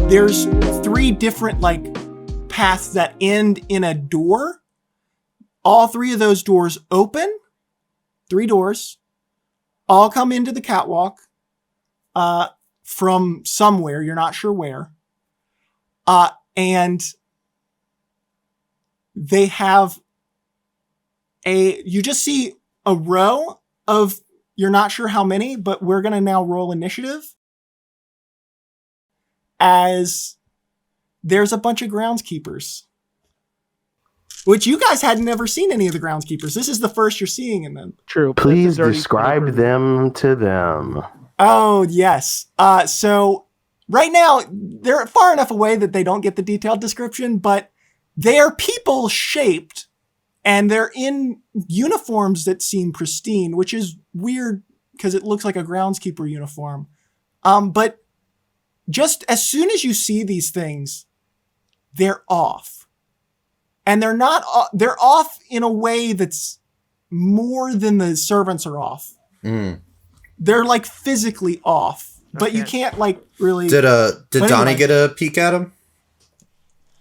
there's 3 different like paths that end in a door. All 3 of those doors open. 3 doors. All come into the catwalk from somewhere. You're not sure where. And they have you just see a row of, you're not sure how many, but we're going to now roll initiative. As there's a bunch of groundskeepers, which you guys had never seen any of the groundskeepers. This is the first you're seeing in them. True. Please describe them to them. Oh, yes. So right now, they're far enough away that they don't get the detailed description, but they are people-shaped, and they're in uniforms that seem pristine, which is weird because it looks like a groundskeeper uniform. But just as soon as you see these things, they're off. And they're not, they're off in a way that's more than the servants are off. Mm. They're like physically off, but you can't like really. Did Donny get a peek at him?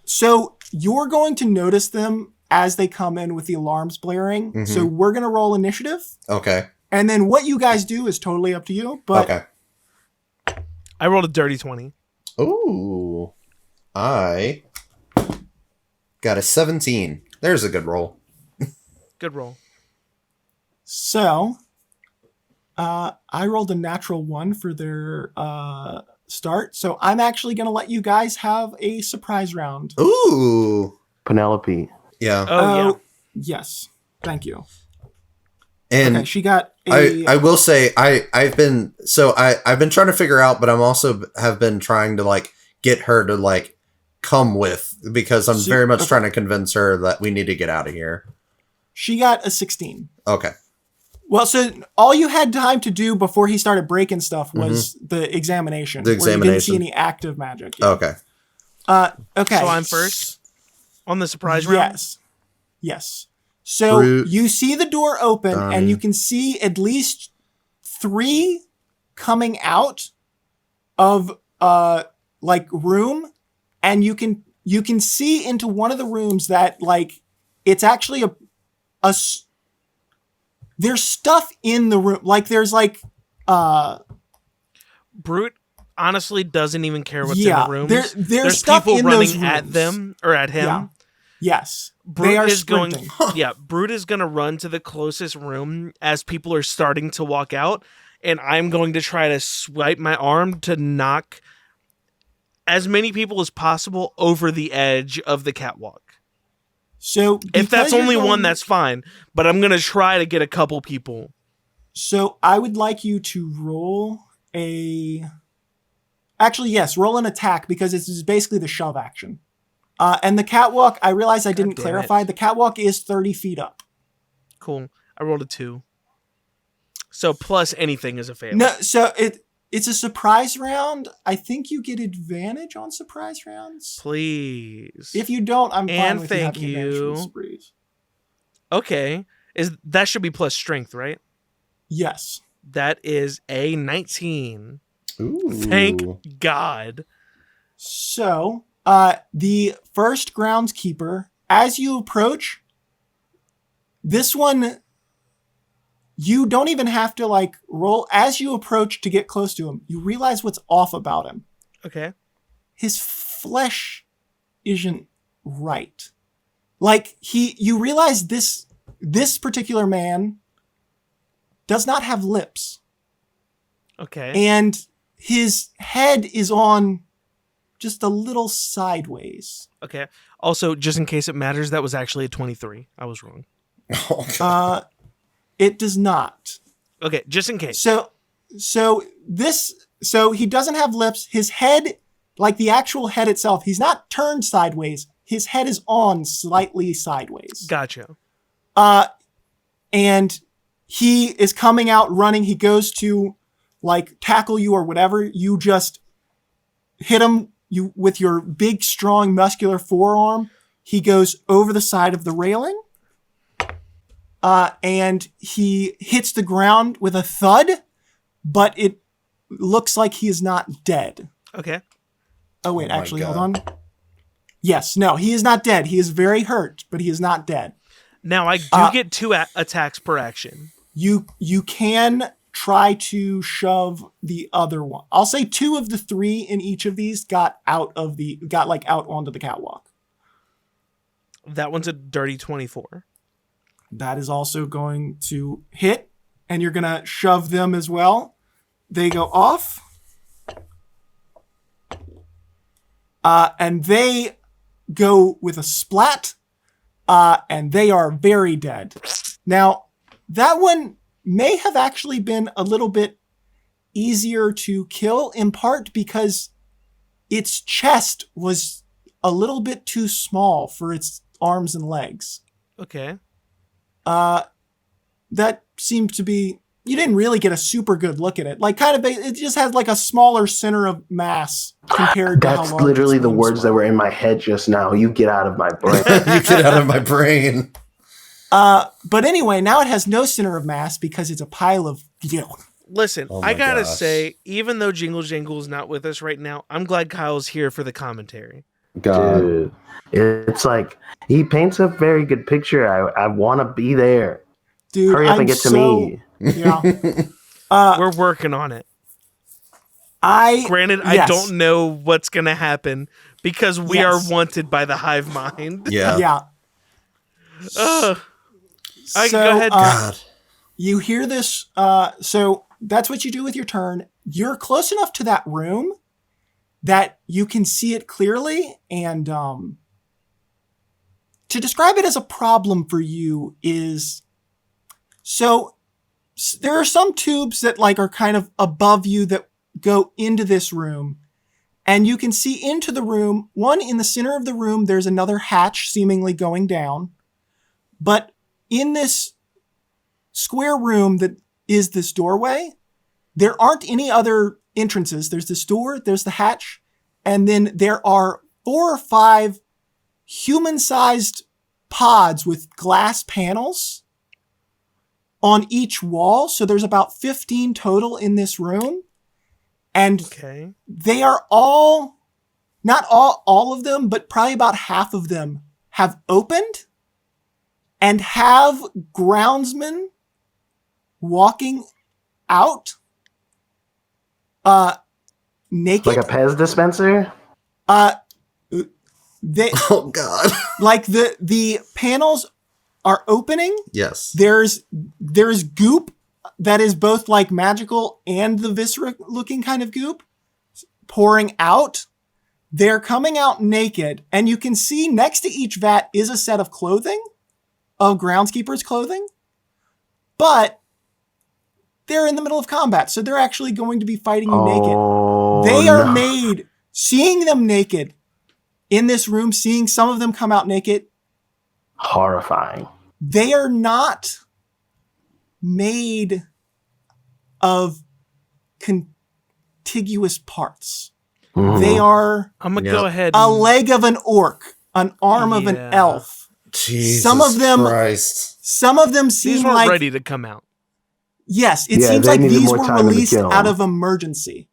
So you're going to notice them as they come in with the alarms blaring. Mm-hmm. So we're going to roll initiative. Okay. And then what you guys do is totally up to you. But okay. I rolled a dirty 20. Ooh. I got a 17. There's a good roll. Good roll. So, I rolled a natural 1 for their start. So I'm actually going to let you guys have a surprise round. Ooh. Penelope. Yeah. Oh, yeah. Yes. Thank you. And okay, she got I will say I've been trying to figure out, but I'm also have been trying to like get her to like come with, because I'm very much trying to convince her that we need to get out of here. She got a 16. Okay. Well, so all you had time to do before he started breaking stuff was the examination. The examination. Where you didn't see any active magic. Yeah. Okay. Okay. So I'm first on the surprise round? Yes. So you see the door open and you can see at least 3 coming out of like room, and you can see into one of the rooms that like it's actually there's stuff in the room. Like there's like Brute honestly doesn't even care what's in the rooms. There's stuff people in running those at them or at him. Yeah. Yes. Brute is sprinting. Brute is going to run to the closest room as people are starting to walk out, and I'm going to try to swipe my arm to knock as many people as possible over the edge of the catwalk. So if that's only one, that's fine, but I'm going to try to get a couple people. So I would like you to roll roll an attack, because this is basically the shove action. And the catwalk, I realized I didn't clarify. The catwalk is 30 feet up. Cool. I rolled a 2. So plus anything is a fail. No, so it's a surprise round. I think you get advantage on surprise rounds. Please. If you don't, I'm fine and with thank you. Having advantage. Okay. That should be plus strength, right? Yes. That is a 19. Ooh. Thank God. So, the first groundskeeper, as you approach, this one, you don't even have to like roll. As you approach to get close to him, you realize what's off about him. Okay. His flesh isn't right. Like you realize this particular man does not have lips. Okay. And his head is on just a little sideways. Okay. Also, just in case it matters, that was actually a 23. I was wrong. It does not. Okay, just in case. So he doesn't have lips. His head, like the actual head itself, he's not turned sideways. His head is on slightly sideways. Gotcha. And he is coming out running. He goes to like tackle you or whatever. You just hit him with your big, strong, muscular forearm. He goes over the side of the railing. And he hits the ground with a thud, but it looks like he is not dead. Okay. Oh, wait, Oh my actually, God. hold on. Yes, no, he is not dead. He is very hurt, but he is not dead. Now, I do get 2 attacks per action. You can try to shove the other one. I'll say 2 of the 3 in each of these got out onto the catwalk. That one's a dirty 24. That is also going to hit, and you're going to shove them as well. They go off. And they go with a splat, and they are very dead. Now, that one may have actually been a little bit easier to kill, in part because its chest was a little bit too small for its arms and legs. Okay. That seemed to be... You didn't really get a super good look at it. Like, kind of, it just has like a smaller center of mass compared to how That's large literally its the limbs words that were in my head just now. You get out of my brain. You get out of my brain. But anyway, now it has no center of mass because it's a pile of... Listen, Oh my I gotta gosh. say, even though Jingle Jangle is not with us right now, I'm glad Kyle's here for the commentary. God. Dude, it's like he paints a very good picture. I want to be there. Dude, Hurry up I'm and get to so- me. Yeah. We're working on it. Granted, I yes. don't know what's gonna happen because we Yes. are wanted by the hive mind. Yeah. Yeah. Ugh. I So, go ahead. God. You hear this. So that's what you do with your turn. You're close enough to that room that you can see it clearly. And to describe it as a problem for you is... So there are some tubes that like are kind of above you that go into this room. And you can see into the room. One in the center of the room, there's another hatch seemingly going down. But in this square room that is this doorway, there aren't any other entrances. There's this door, there's the hatch, and then there are 4 or 5 human-sized pods with glass panels on each wall. So there's about 15 total in this room. And Okay. they are all, not all of them, but probably about half of them have opened and have groundsmen walking out naked. Like a Pez dispenser? They Oh God. like the panels are opening. Yes. There's goop that is both like magical and the viscera looking kind of goop pouring out. They're coming out naked, and you can see next to each vat is a set of clothing, of groundskeepers clothing, but they're in the middle of combat, so they're actually going to be fighting you naked. Oh, They are no. made, seeing them naked in this room, seeing some of them come out naked, Horrifying. they are not made of contiguous parts. Mhm. They are I'm gonna Yep. go ahead. a leg of an orc, an arm of an Yeah. elf. Jesus Some of them- Christ. Some of them These seem weren't like... ready to come out. Yes, it Yeah, seems they like needed these more were time to released kill 'em. out of emergency.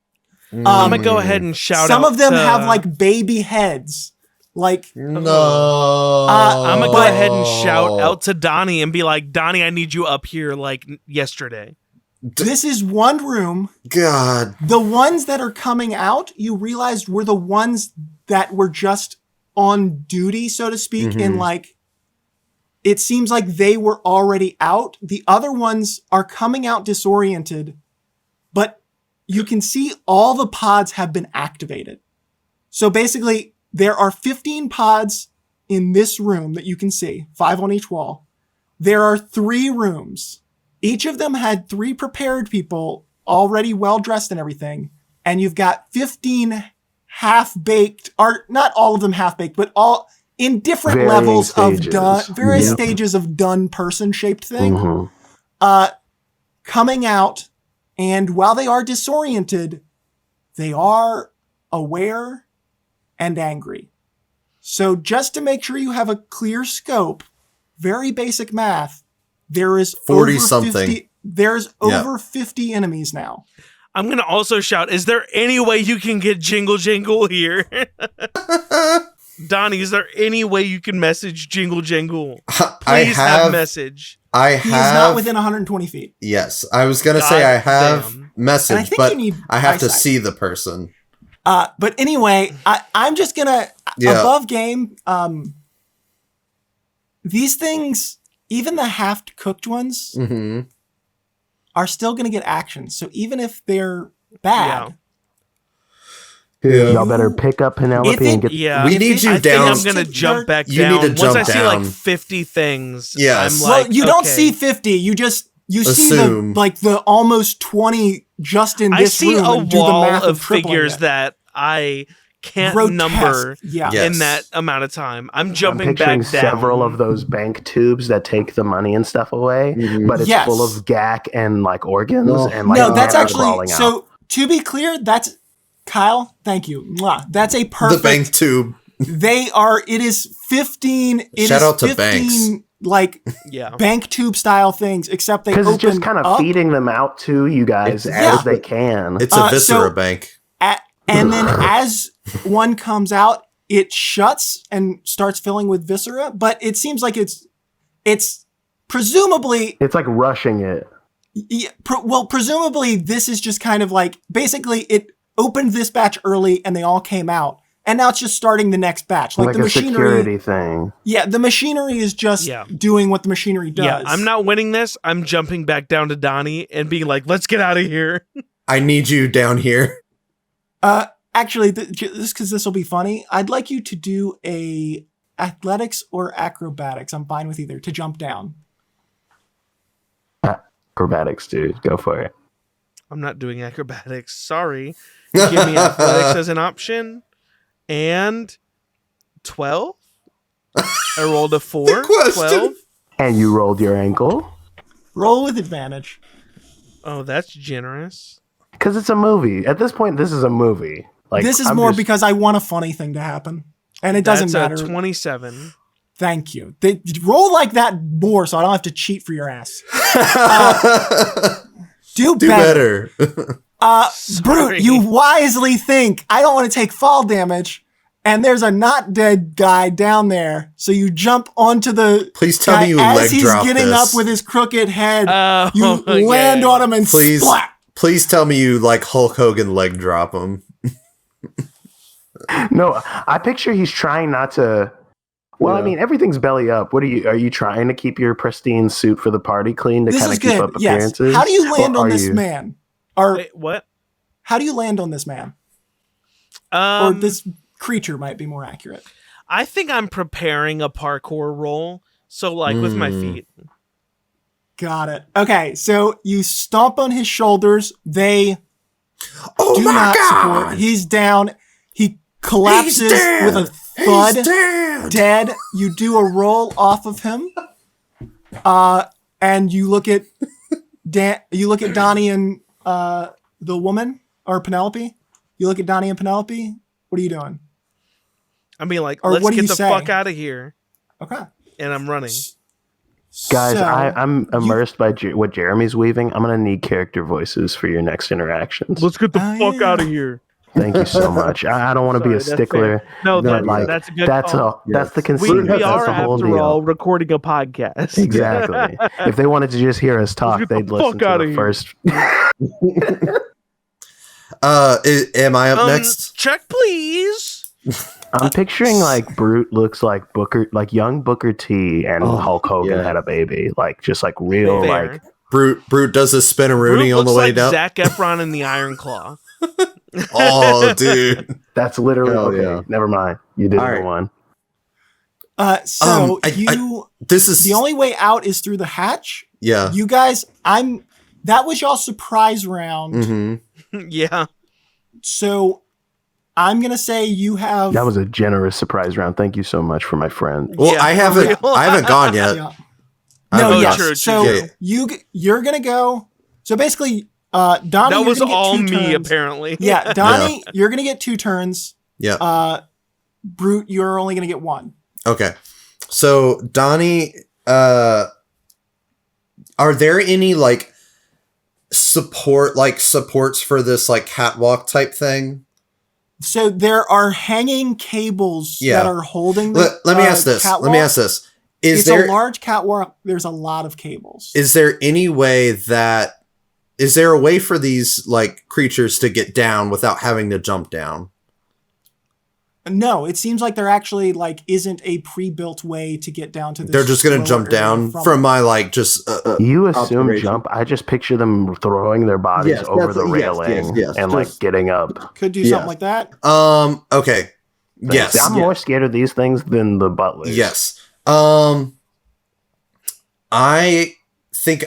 I'm gonna go ahead and shout Some out. of them to- have like baby heads. Like, No. I'm gonna go But- ahead and shout out to Donny and be like, Donny, I need you up here like yesterday. this is one room. God. The ones that are coming out, you realized were the ones that were just on duty, so to speak, and like, it seems like they were already out. The other ones are coming out disoriented, but you can see all the pods have been activated. So basically, there are 15 pods in this room that you can see, 5 on each wall. There are 3 rooms. Each of them had 3 prepared people already well dressed and everything. And you've got 15 half-baked, or not all of them half-baked, but all in different Varying levels of stages. done, various Yep. stages of done person-shaped thing. Mhm. Coming out, and while they are disoriented, they are aware and angry. So just to make sure you have a clear scope, very basic math, there is 40 over something. 50, there's Yeah. over 50 enemies now. I'm going to also shout, is there any way you can get Jingle Jingle here? Donny, is there any way you can message Jingle Jingle? Please have message. He is not within 120 feet. Yes, I was going to say I have message, but I have to see the person. But anyway, I'm just going to, above game, these things, even the half-cooked ones, are still going to get action. So even if they're bad... Y'all better pick up Penelope and get... we need you down. I think I'm going to jump back down. You need to jump Once I down. see 50 things, yes. I'm like, well, you don't see 50. You see the almost 20 just in this room. I see and do the a wall math of figures that I can't number in that amount of time. I'm jumping back down. Several of those bank tubes that take the money and stuff away, but it's full of gack and organs and that's actually so. To be clear, that's Kyle. Thank you. Mwah. That's a perfect the bank tube. They are. It is 15. Shout out to banks. Bank tube style things, except they open it's just kind of feeding them out to you guys as they can. It's a viscera bank. And then as one comes out, it shuts and starts filling with viscera. But it seems like it's presumably... It's like rushing it. Yeah, presumably this is just kind of basically it opened this batch early and they all came out. And now it's just starting the next batch. Like the a machinery, security thing. Yeah, the machinery is just doing what the machinery does. Yeah, I'm not winning this. I'm jumping back down to Donny and being like, let's get out of here. I need you down here. Actually, just because this will be funny, I'd like you to do a athletics or acrobatics. I'm fine with either, to jump down. Acrobatics, dude. Go for it. I'm not doing acrobatics. Sorry. Give me athletics as an option. And 12? I rolled a 4. 12. And you rolled your ankle? Roll with advantage. Oh, that's generous. Because it's a movie. At this point, this is a movie. This is because I want a funny thing to happen. And it doesn't matter. That's a 27. Thank you. They roll like that more so I don't have to cheat for your ass. Do better. Brute, you wisely think, I don't want to take fall damage, and there's a not dead guy down there. So you jump onto the Please tell me you as leg he's drop getting this. up with his crooked head. You land on him and splat. Please tell me you Hulk Hogan leg drop him. No, I picture he's trying not to. Well, I mean, everything's belly up. Are you trying to keep your pristine suit for the party clean to kind of keep up appearances? Yes. How do you land on this man? Wait, what? How do you land on this man? Or this creature might be more accurate. I think I'm preparing a parkour roll. So with my feet. Got it. Okay, so you stomp on his shoulders. They do not support. He's down. He collapses with a thud. He's dead. You do a roll off of him. And you look at Donny and the woman, or Penelope. You look at Donny and Penelope. What are you doing? I mean, let's get the fuck out of here. Okay. And I'm running. Guys, I'm immersed by what Jeremy's weaving. I'm going to need character voices for your next interactions. Let's get the fuck out of here. Thank you so much. I don't want to be a stickler. No, that's a good call. That's the conceit. We are, after all, recording a podcast. Exactly. If they wanted to just hear us talk, they'd listen to the first. Am I up next? Check, please. I'm picturing Brute looks like young Booker T and Hulk Hogan had a baby, real Brute does a spin a Rooney on the way down. Zac Efron in the Iron Claw. Oh, dude, that's literally okay. Yeah. Never mind, you did the one. This is the only way out is through the hatch. Yeah, you guys, that was y'all surprise round. Mm-hmm. Yeah, so. I'm gonna say you have. That was a generous surprise round. Thank you so much for my friend. Well, I haven't gone yet. Yeah. No, yes. True. So you're gonna go. So basically, Donny. That was all me, turns. Apparently. Yeah, Donny, you're gonna get 2 turns. Yeah. Brute, you're only gonna get 1. Okay. So Donny, are there any supports for this like catwalk type thing? So there are hanging cables that are holding the Let me ask this. catwalk. Let me ask this. It's a large catwalk. There's a lot of cables. Is there a way for these like creatures to get down without having to jump down? No, it seems like there actually like isn't a pre-built way to get down to this. They're just going to jump down from my like just. You assume jump. I just picture them throwing their bodies over the railing and like getting up. Could do something like that. Okay. Yes. I'm more scared of these things than the butlers. Yes. I think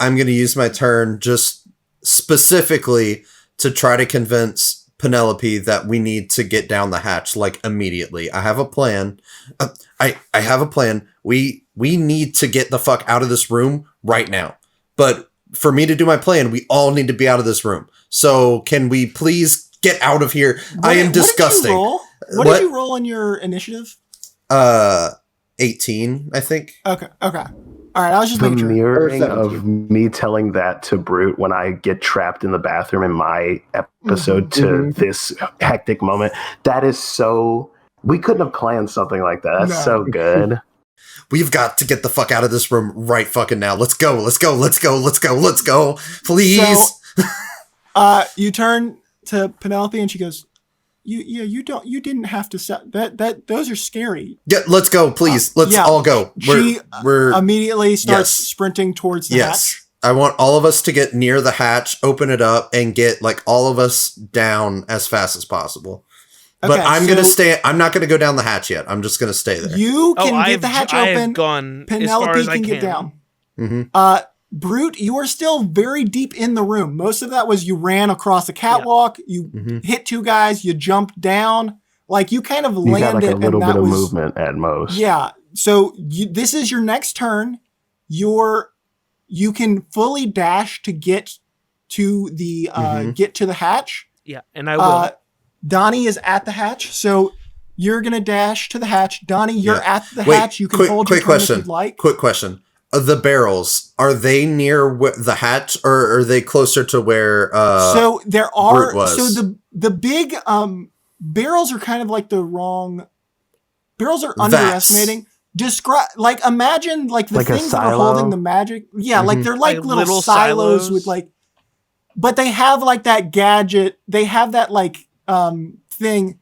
I'm going to use my turn just specifically to try to convince Penelope that we need to get down the hatch like immediately. I have a plan. I have a plan. We need to get the fuck out of this room right now. But for me to do my plan, we all need to be out of this room. So can we please get out of here? I am disgusting. What did you roll in your initiative? 18, I think. Okay. All right, I was just making sure. The mirroring of me telling that to Brute when I get trapped in the bathroom in my episode to this hectic moment. That is so... We couldn't have planned something like that. That's so good. We've got to get the fuck out of this room right fucking now. Let's go. Please. So, you turn to Penelope and she goes, you didn't have to set that. Those are scary. Yeah, let's go, please. Let's all go. We're immediately starts sprinting towards the hatch. I want all of us to get near the hatch, open it up, and get like all of us down as fast as possible. Okay, but I'm gonna stay. I'm not gonna go down the hatch yet. I'm just gonna stay there. You can get the hatch open. I've gone Penelope as far as can I get down. Brute, you are still very deep in the room. Most of that was you ran across the catwalk, you hit two guys, you jumped down, like you kind of landed. Got like a little bit of movement at most. Yeah. So this is your next turn. You can fully dash to get to the hatch. Yeah, and I will. Donny is at the hatch, so you're gonna dash to the hatch. Donny, you're at the hatch. You can hold your turn if you'd like. Quick question. The barrels, are they near the hatch or are they closer to where so there are Brute was? So the big barrels are kind of like the wrong barrels are underestimating. Describe imagine the things that are holding the magic. Yeah, like they're like little silos with like, but they have like that gadget. They have that thing.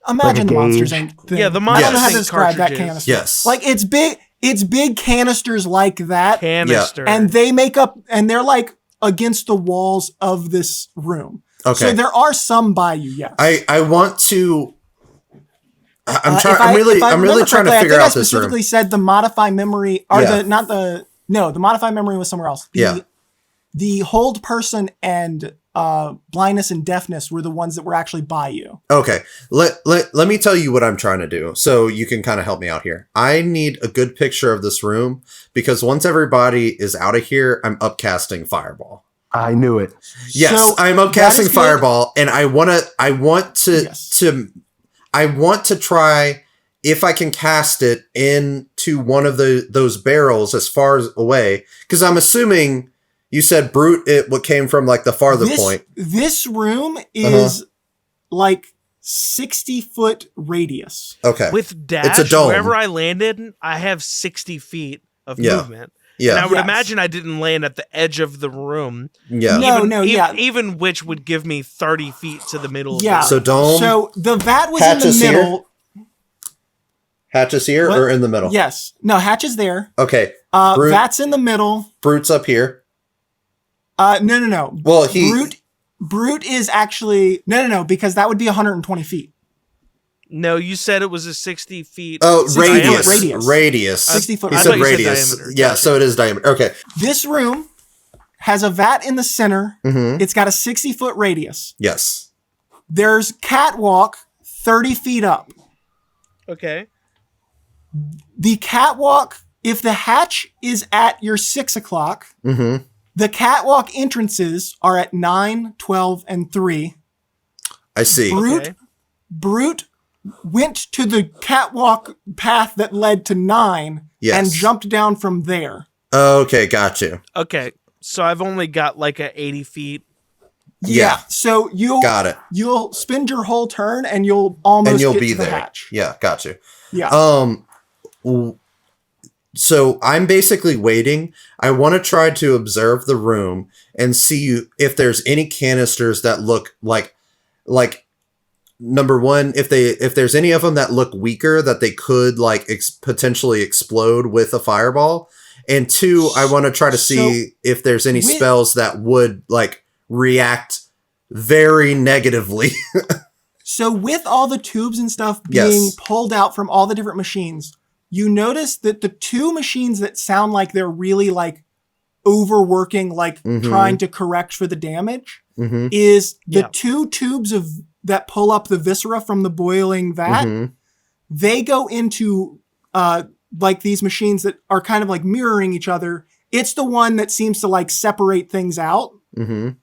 Imagine the Monsters Inc. thing. Yeah, the Monsters I don't know how to Inc. describe that cartridges. canister. Yes. Like it's big. It's big canisters like that. Canister. And they make up, and they're like against the walls of this room. Okay. So there are some by you, yes. I want to. I'm really trying to figure out this room. I specifically said the modify memory, or the modify memory was somewhere else. The hold person and blindness and deafness were the ones that were actually by you. Okay. Let me tell you what I'm trying to do so you can kind of help me out here. I need a good picture of this room because once everybody is out of here, I'm upcasting Fireball. I knew it. Yes, so I'm upcasting Fireball and I want to try if I can cast it into one of those barrels as far away because I'm assuming you said Brute, what came from like the farther point. This room is like 60-foot radius. Okay. With dash, it's a dome. Wherever I landed, I have 60 feet of movement. Yeah. And I would imagine I didn't land at the edge of the room. Yeah. Even which would give me 30 feet to the middle. Yeah. Of so dome. So the vat was in the middle. Hatch is here or in the middle? Yes. No, hatch is there. Okay. Vat's in the middle. Brute's up here. No. Well, Brute is actually no, because that would be 120 feet. No, you said it was a 60 feet. Oh, radius. 60 foot. You said radius. Yeah, so it is diameter. Okay. This room has a vat in the center. Mm-hmm. It's got a 60-foot radius. Yes. There's catwalk 30 feet up. Okay. The catwalk, if the hatch is at your 6 o'clock, the catwalk entrances are at 9, 12, and 3. I see. Brute went to the catwalk path that led to 9 and jumped down from there. Okay, got you. Okay. So I've only got like a 80 feet. Yeah. So got it. You'll spend your whole turn and you'll almost get be to the there. hatch. Yeah, got you. Yeah. So I'm basically waiting. I want to try to observe the room and see if there's any canisters that look like number one, if there's any of them that look weaker that they could like potentially explode with a fireball. And two, I want to try to see if there's any spells that would like react very negatively. So with all the tubes and stuff being pulled out from all the different machines, you notice that the two machines that sound like they're really like overworking, like trying to correct for the damage, is the two tubes that pull up the viscera from the boiling vat. They go into like these machines that are kind of like mirroring each other. It's the one that seems to like separate things out. And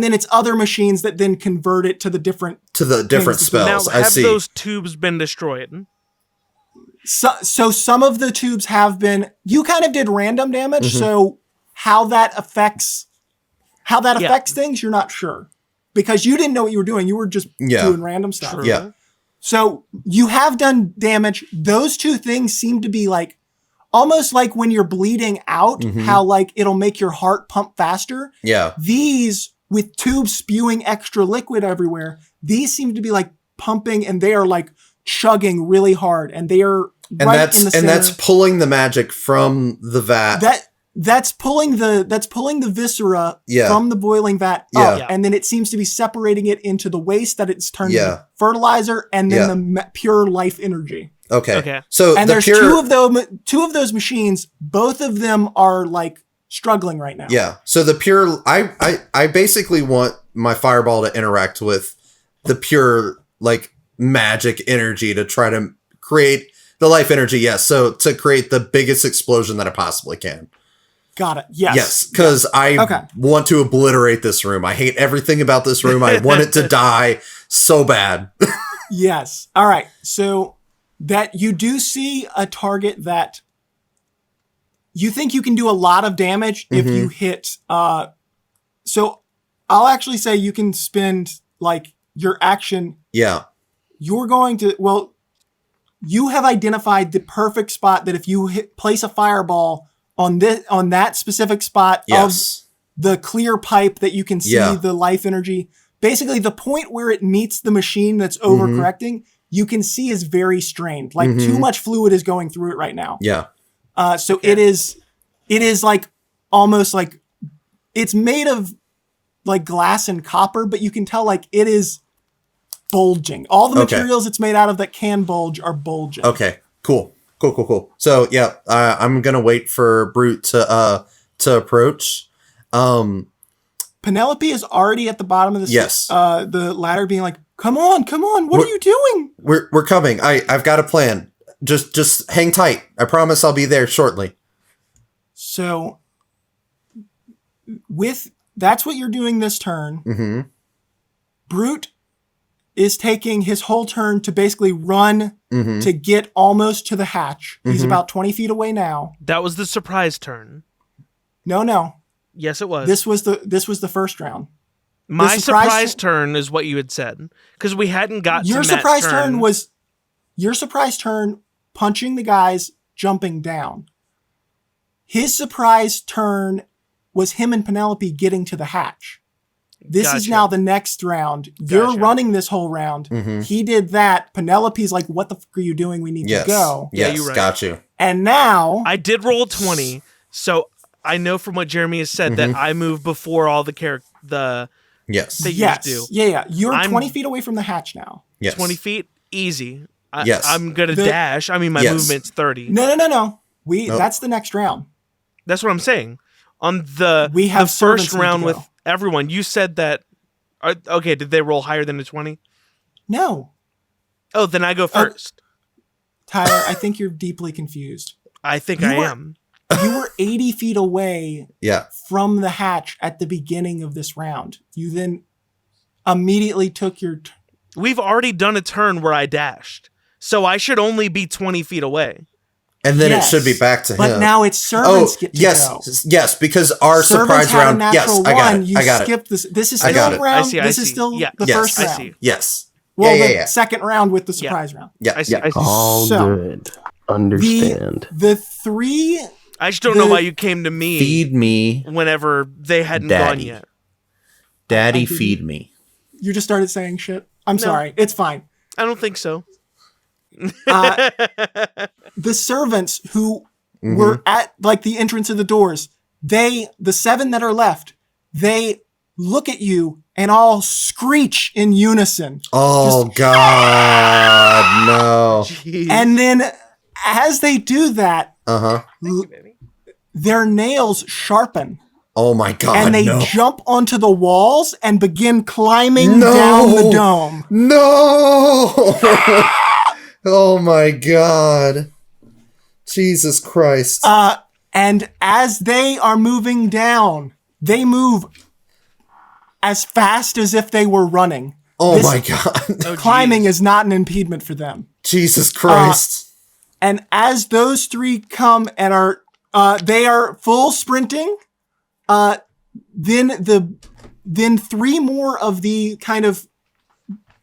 then it's other machines that then convert it to the different spells. Now, have those tubes been destroyed? So some of the tubes have been. You kind of did random damage, so how that affects things, you're not sure because you didn't know what you were doing. You were just doing random stuff. True. Yeah. So you have done damage. Those two things seem to be like almost like when you're bleeding out, how like it'll make your heart pump faster. Yeah. These with tubes spewing extra liquid everywhere, these seem to be like pumping and they are like chugging really hard and they are in the center. And that's pulling the magic from the vat. That's pulling the viscera from the boiling vat up, and then it seems to be separating it into the waste that it's turned into fertilizer and then the pure life energy. Okay. So and there's two of those machines. Both of them are like struggling right now. Yeah. So the pure, I basically want my fireball to interact with the pure like magic energy to try to create the life energy. Yes. So to create the biggest explosion that I possibly can. Got it. Yes. Yes. Because I want to obliterate this room. I hate everything about this room. I want it to die so bad. Yes. All right. So that you do see a target that you think you can do a lot of damage if you hit. So I'll actually say you can spend like your action. Yeah. You're going to, you have identified the perfect spot that if you place a fireball on that specific spot of the clear pipe that you can see the life energy, basically the point where it meets the machine that's overcorrecting, you can see is very strained. Like too much fluid is going through it right now. Yeah. So it is like almost like it's made of like glass and copper, but you can tell like it is bulging. All the materials it's made out of that can bulge are bulging. Okay, cool. So yeah, I'm gonna wait for Brute to approach. Penelope is already at the bottom of the ladder, being like, "Come on! What are you doing?" We're coming. I've got a plan. Just hang tight. I promise I'll be there shortly. So, that's what you're doing this turn. Brute is taking his whole turn to basically run to get almost to the hatch. He's about 20 feet away now. That was the surprise turn. No. Yes, it was. This was the first round. My surprise turn is what you had said because we hadn't got your to surprise turn was your surprise turn punching the guys jumping down. His surprise turn was him and Penelope getting to the hatch. This is now the next round. You're running this whole round. He did that. Penelope's like, what the fuck are you doing? We need to go. Yes, you're right. Got you. And now... I did roll 20, so I know from what Jeremy has said that I move before all the figures do. Yeah. You're 20 feet away from the hatch now. Yes. 20 feet? Easy. Yes. I'm going to dash. I mean, my movement's 30. No. That's the next round. That's what I'm saying. On we have the first round with everyone, you said that... Okay, did they roll higher than a 20? No. Oh, then I go first. Tyler, I think you're deeply confused. I think I am. You were 80 feet away from the hatch at the beginning of this round. You then immediately took your... We've already done a turn where I dashed. So I should only be 20 feet away. And then Yes, it should be back to him. But now it's servants get to go. Yes, because our Servants surprise had round. a natural Yes, one. You I got skip this. This is I still got it. round. I see, This is still the first I round. see. Yes. Well, Yeah, the yeah. second round with the surprise round. Yeah, I see. I see. All So, good. Understand. The three. I just don't know why you came to me Feed me, whenever they hadn't gone Daddy. yet. Daddy, feed me. You just started saying shit. I'm sorry. It's fine. I don't think so. The servants who were at like the entrance of the doors, the 7 that are left, they look at you and all screech in unison. Oh, God, no. Jeez. And then as they do that, Uh-huh. their nails sharpen Oh, my God, and they no. jump onto the walls and begin climbing No. down the dome. No! Oh, my God. Jesus Christ. And as they are moving down, they move as fast as if they were running. Oh, this my God. Climbing is not an impediment for them. Jesus Christ. And as those 3 come and are, they are full sprinting, then 3 more of the kind of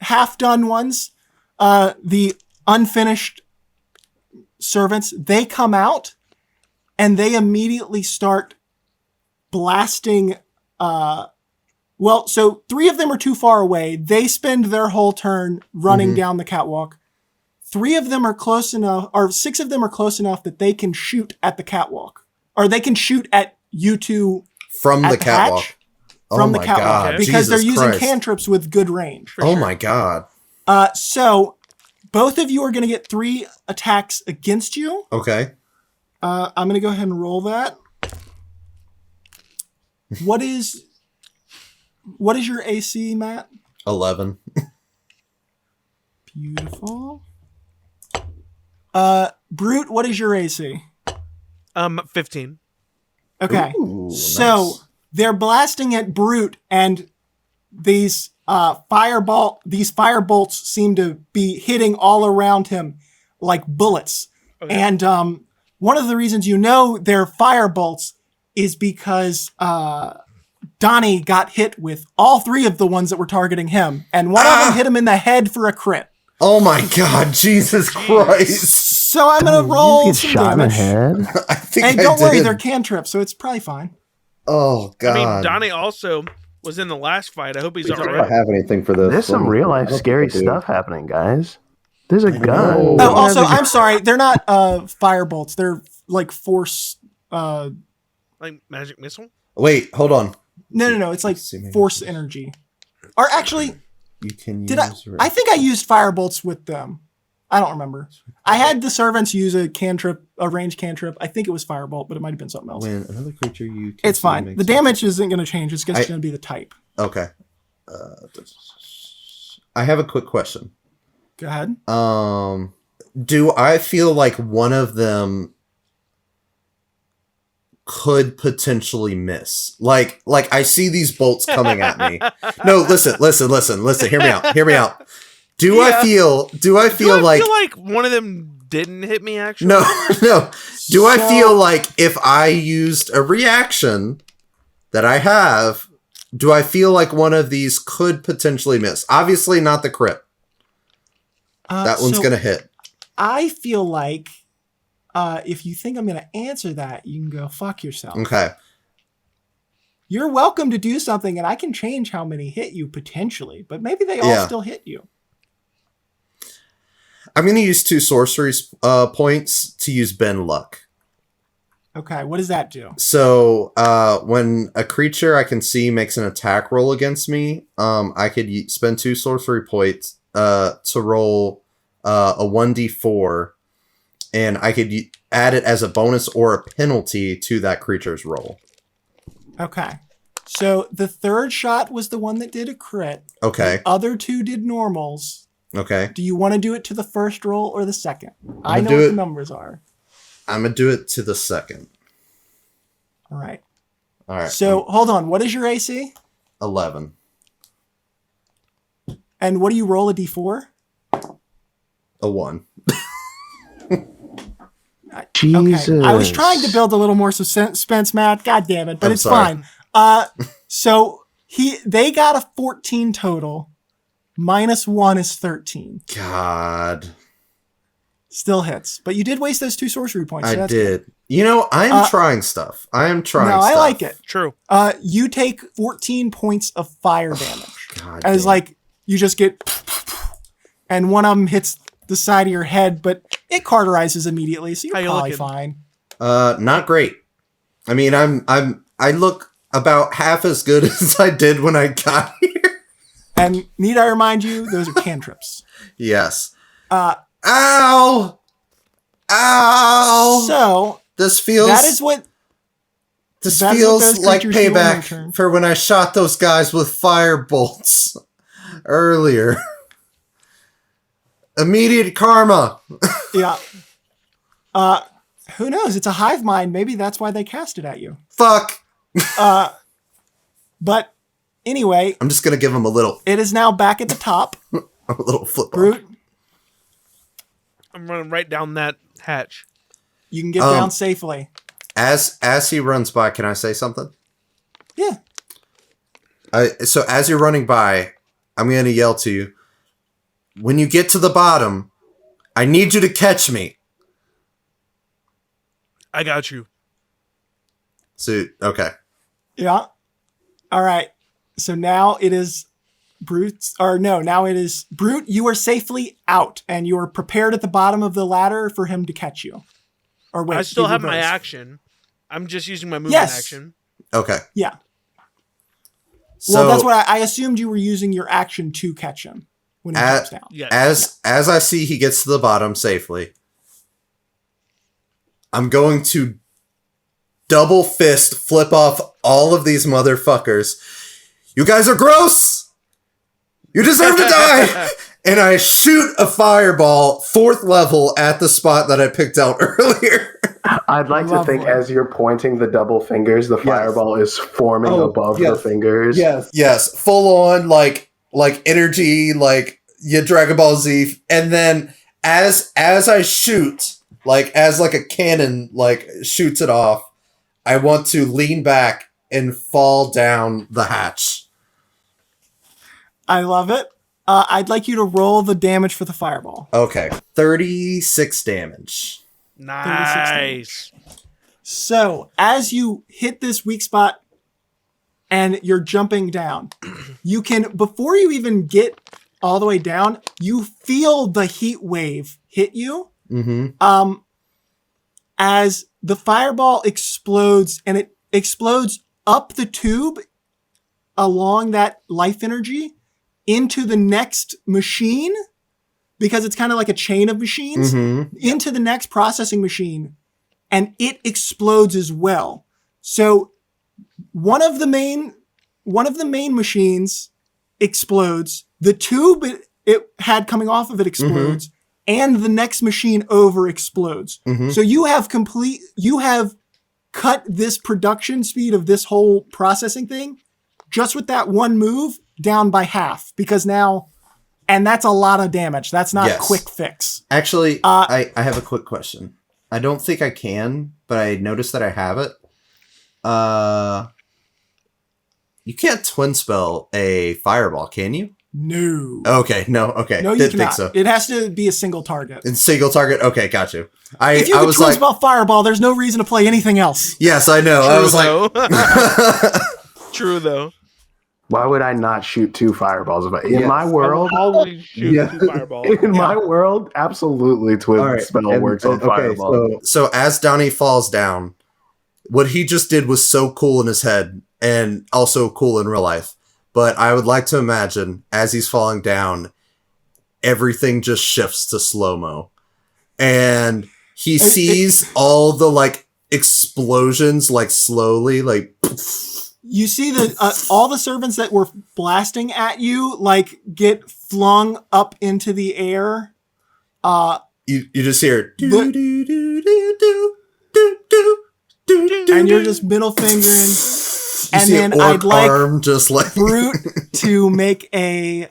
half-done ones, the unfinished servants, they come out and they immediately start blasting. So 3 of them are too far away. They spend their whole turn running down the catwalk. 3 of them are close enough, or 6 of them are close enough that they can shoot at the catwalk, or they can shoot at you two From at the catwalk. hatch, from the my catwalk, God. because Jesus they're using Christ. cantrips with good range. Oh, my God. So both of you are going to get 3 attacks against you. Okay. I'm going to go ahead and roll that. What is your AC, Matt? 11. Beautiful. Brute, what is your AC? 15. Okay. Ooh, So nice. they're blasting at Brute, and these firebolts seem to be hitting all around him like bullets. Okay. And one of the reasons you know they're firebolts is because Donny got hit with all 3 of the ones that were targeting him, and one of them hit him in the head for a crit. Oh, my God. Jesus Christ. So I'm gonna roll You get some shot in the damage. head. I think And I don't worry, did. they're cantrips, so it's probably fine. Oh, God. I mean, Donny also was in the last fight. I hope he's all I don't right. have anything for this. There's some real life I don't scary think I do. stuff happening, guys. There's a gun. know. Oh, Someone has also, a gun. I'm sorry, they're not firebolts. They're like force. Like magic missile? Wait, hold on. No. It's like force energy. Or actually, You can did I? use... I think I used firebolts with them. I don't remember. I had the servants use a ranged cantrip. I think it was firebolt, but it might have been something else. When another creature you can It's see fine. makes The damage isn't going to change. It's just I- going to be the type. Okay. I have a quick question. Go ahead. Do I feel like one of them could potentially miss? Like I see these bolts coming at me. No, listen. Hear me out. Do I feel Do I like feel like one of them didn't hit me, actually? no. Do I So- feel like if I used a reaction that I have, do I feel like one of these could potentially miss? Obviously not the crit. That one's so going to hit. I feel like if you think I'm going to answer that, you can go fuck yourself. Okay. You're welcome to do something, and I can change how many hit you potentially, but maybe they all Yeah. still hit you. I'm going to use 2 sorcery points to use Ben Luck. Okay, what does that do? So when a creature I can see makes an attack roll against me, I could spend 2 sorcery points to roll a 1d4, and I could add it as a bonus or a penalty to that creature's roll. Okay. So the third shot was the one that did a crit. Okay. The other 2 did normals. Okay. Do you want to do it to the first roll or the second? I gonna know do what it- the numbers are. I'm going to do it to the second. All right. All right. So hold on. What is your AC? 11. And what do you roll, a d4? A 1. Jesus. Okay. I was trying to build a little more suspense, Matt. God damn it, but I'm it's sorry. fine. So they got a 14 total. -1 is 13. God. Still hits. But you did waste those 2 sorcery points. So I that's did. good. You know, I'm trying stuff. I am trying No, stuff. I like it. True. You take 14 points of fire damage. God As damn. like, you just get... And one of them hits the side of your head, but it cauterizes immediately, so How you're you probably looking? fine. Not great. I mean, I look about half as good as I did when I got here. And need I remind you, those are cantrips. Yes. Uh, Ow! Ow! So, This feels that is what... this that is what feels those like creatures do on their payback turn. for when I shot those guys with fire bolts earlier. Immediate karma. Yeah. Who knows? It's a hive mind. Maybe that's why they cast it at you. Fuck. But anyway, I'm just gonna give him a little it is now back at the top. flip. Brute, I'm running right down that hatch. you can get down safely. As he runs by, can I say something? Yeah. So as you're running by, I'm gonna yell to you. When you get to the bottom, I need you to catch me. I got you. So okay. Yeah. All right. So now it is now it is Brute. You are safely out and you are prepared at the bottom of the ladder for him to catch you. Or wait, I still the have my reverse. action. I'm just using my movement Yes. action. Okay. Yeah. So Well, that's what I assumed you were using your action to catch him when he drops down. Yes. as I see he gets to the bottom safely, I'm going to double fist flip off all of these motherfuckers. You guys are gross! You deserve to die! And I shoot a fireball 4th level at the spot that I picked out earlier. I'd like to think Lovely. as you're pointing the double fingers, the fireball is forming above the fingers. Yes, full on like energy, like you Dragon Ball Z. And then as I shoot, as a cannon shoots it off, I want to lean back and fall down the hatch. I love it. I'd like you to roll the damage for the fireball. Okay, 36 damage. Nice. So, as you hit this weak spot and you're jumping down, you can, before you even get all the way down, you feel the heat wave hit you. Mm-hmm. As the fireball explodes, and it explodes up the tube along that life energy into the next machine, because it's kind of like a chain of machines, into the next processing machine, and it explodes as well. So one of the main machines explodes, the tube it had coming off of it explodes, and the next machine over explodes. So you have cut this production speed of this whole processing thing just with that one move down by half, because now, and that's a lot of damage. That's not a quick fix. Actually, I have a quick question. I don't think I can, but I noticed that I have it. You can't twin spell a fireball, can you? No. Okay, no, okay. No, you Didn't cannot. think so. It has to be a single target. In single target? Okay, got you. If you I can was twin like, spell fireball, there's no reason to play anything else. yes, I know. I was like, True though. Why would I not shoot 2 fireballs? In my world, Always shoot 2 fireballs. in my world, absolutely twin spell works on fireball. so as Donny falls down, what he just did was so cool in his head and also cool in real life. But I would like to imagine as he's falling down, everything just shifts to slow-mo. And he sees all the explosions slowly You see all the servants that were blasting at you get flung up into the air. you just hear But- do, do, do, do, do, do, do, do, do, and you're do. just middle fingering. You And see then an orc I'd like arm just Brute to make a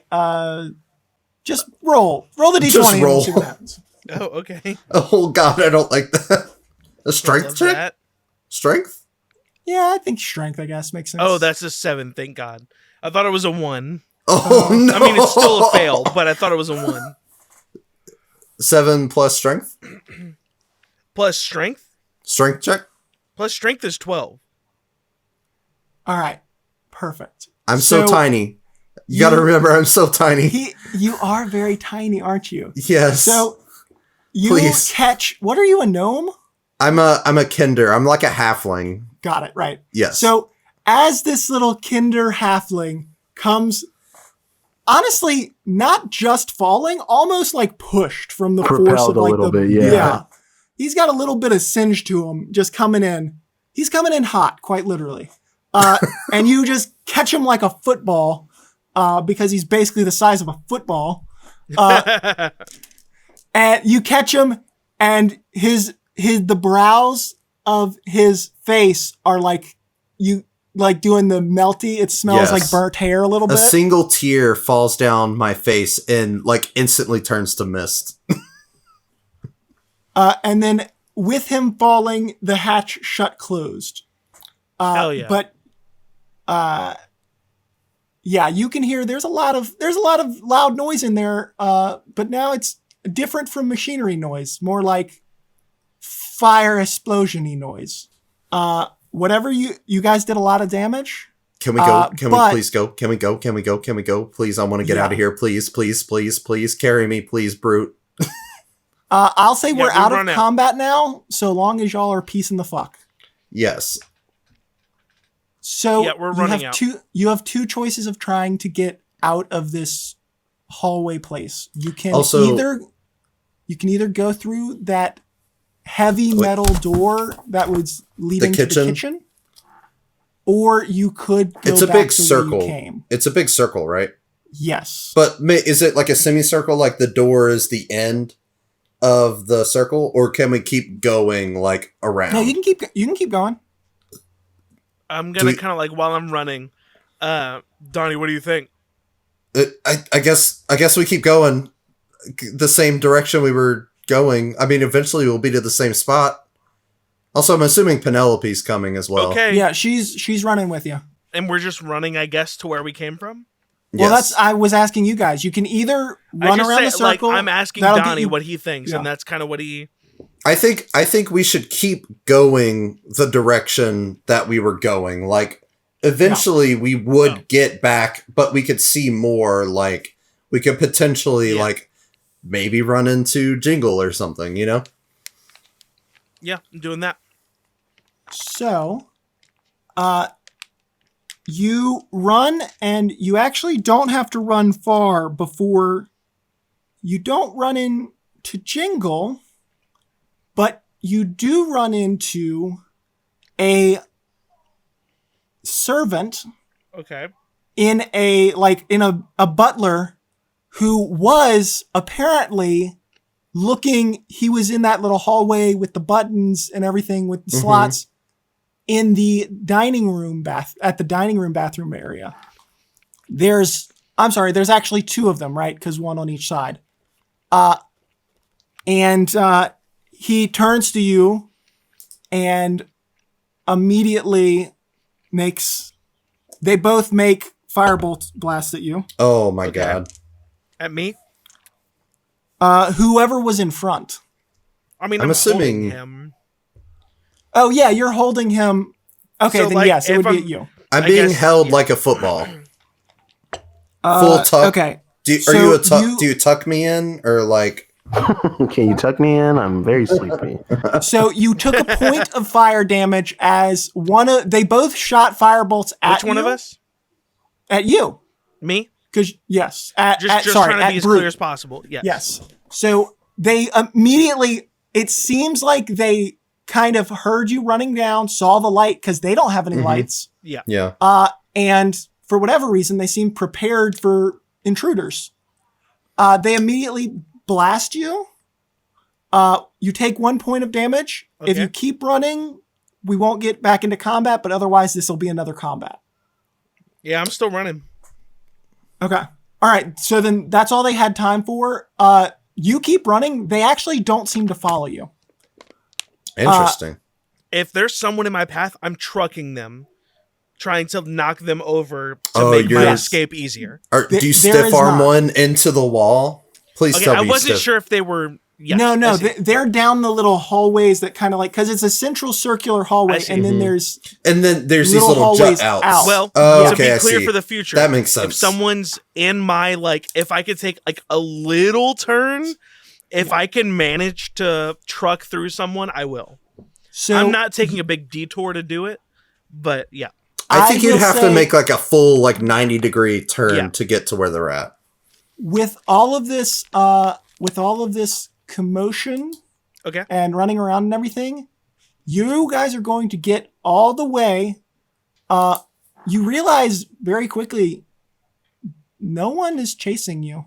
just roll the d20 Just roll. and see what happens. Oh, okay. Oh God, I don't like that. A I strength love check? that. Strength? Yeah, I think strength, I guess, makes sense. Oh, that's a 7. Thank God. I thought it was a 1. Oh no! I mean, it's still a fail, but I thought it was a 1. 7 plus strength? Plus strength? Strength check? Plus strength is 12. All right. Perfect. I'm so tiny. You gotta remember, I'm so tiny. You are very tiny, aren't you? Yes. So you Please. catch. What are you, a gnome? I'm a kinder. I'm like a halfling. Got it, right. Yes. So as this little kinder halfling comes, honestly, not just falling, almost like pushed from the force Propelled of a like little the bit, yeah. He's got a little bit of singe to him, just coming in. He's coming in hot, quite literally. And you just catch him like a football, because he's basically the size of a football. And you catch him, and the brows of his face are like doing the melty. It smells like burnt hair a little bit. A single tear falls down my face and like instantly turns to mist. And then with him falling, the hatch shut closed. Hell yeah. But yeah, you can hear there's a lot of loud noise in there. But now it's different from machinery noise, more like fire explosion-y noise. Whatever you guys did a lot of damage. Can we go? Can we please go? Can we go? Can we go? Can we go? Please, I want to get out of here. Please, please, please, please carry me, please, brute. I'll say we're out of out. combat now, so long as y'all are peacing the fuck. Yes. So we're running out. You have two choices of trying to get out of this hallway place. You can either go through that heavy metal door that was leading to the kitchen, or you could go It's a back big to circle. where you came. It's a big circle, right? Yes. But is it like a semicircle, like the door is the end of the circle, or can we keep going like around? No, you can keep going. I'm gonna kind of like while I'm running. Donnie, what do you think? I guess we keep going the same direction we were going. I mean, eventually we'll be to the same spot. Also, I'm assuming Penelope's coming as well. Okay. Yeah, she's running with you. And we're just running, I guess, to where we came from? Well, Yes. I was asking you guys. You can either run around the circle. Like, I'm asking that'll get Donnie you- what he thinks, Yeah. and that's kind of what he... I think we should keep going the direction that we were going. Like, eventually we would get back, but we could see more. Like, we could potentially, like, maybe run into Jingle or something, you know? Yeah, I'm doing that. So, you run, and you actually don't have to run far before you don't run into Jingle, but you do run into a servant Okay. in a butler who was apparently looking. He was in that little hallway with the buttons and everything with the slots in the dining room bathroom area. There's actually two of them, right? Because one on each side. And he turns to you and immediately they both make firebolt blasts at you. Oh my god. At me? Whoever was in front. I mean, I'm assuming- holding him. Oh yeah, you're holding him. Okay, So, then like, yes, it if would be I'm- at you. I'm I being guess- held like a football. Full tuck. Okay. Do you tuck me in, or like... Can you tuck me in? I'm very sleepy. So you took a point of fire damage as they both shot firebolts at Which one you. of us? At you. Me? Because yes, Just trying to be as Brute. clear as possible. Yes. Yes. So they immediately, it seems like they kind of heard you running down, saw the light because they don't have any lights. Yeah. Yeah. And for whatever reason, they seem prepared for intruders. They immediately blast you. You take 1 point of damage. If Okay. you keep running, we won't get back into combat, but otherwise this will be another combat. Yeah, I'm still running. Okay. All right. So then that's all they had time for. you keep running. They actually don't seem to follow you. Interesting. If there's someone in my path, I'm trucking them, trying to knock them over to make my escape easier. Do you stiff arm one into the wall? Please tell me. I wasn't sure if they were. Yes, no, they're down the little hallways that kind of like, because it's a central circular hallway, and then there's these little jut outs. Out. Well, to be clear for the future, that makes sense. If someone's in my if I could take like a little turn, if I can manage to truck through someone, I will. So I'm not taking a big detour to do it, but yeah. I think you'd have to make like a full 90-degree turn to get to where they're at. With all of this commotion and running around and everything, you guys are going to get all the way. You realize very quickly no one is chasing you.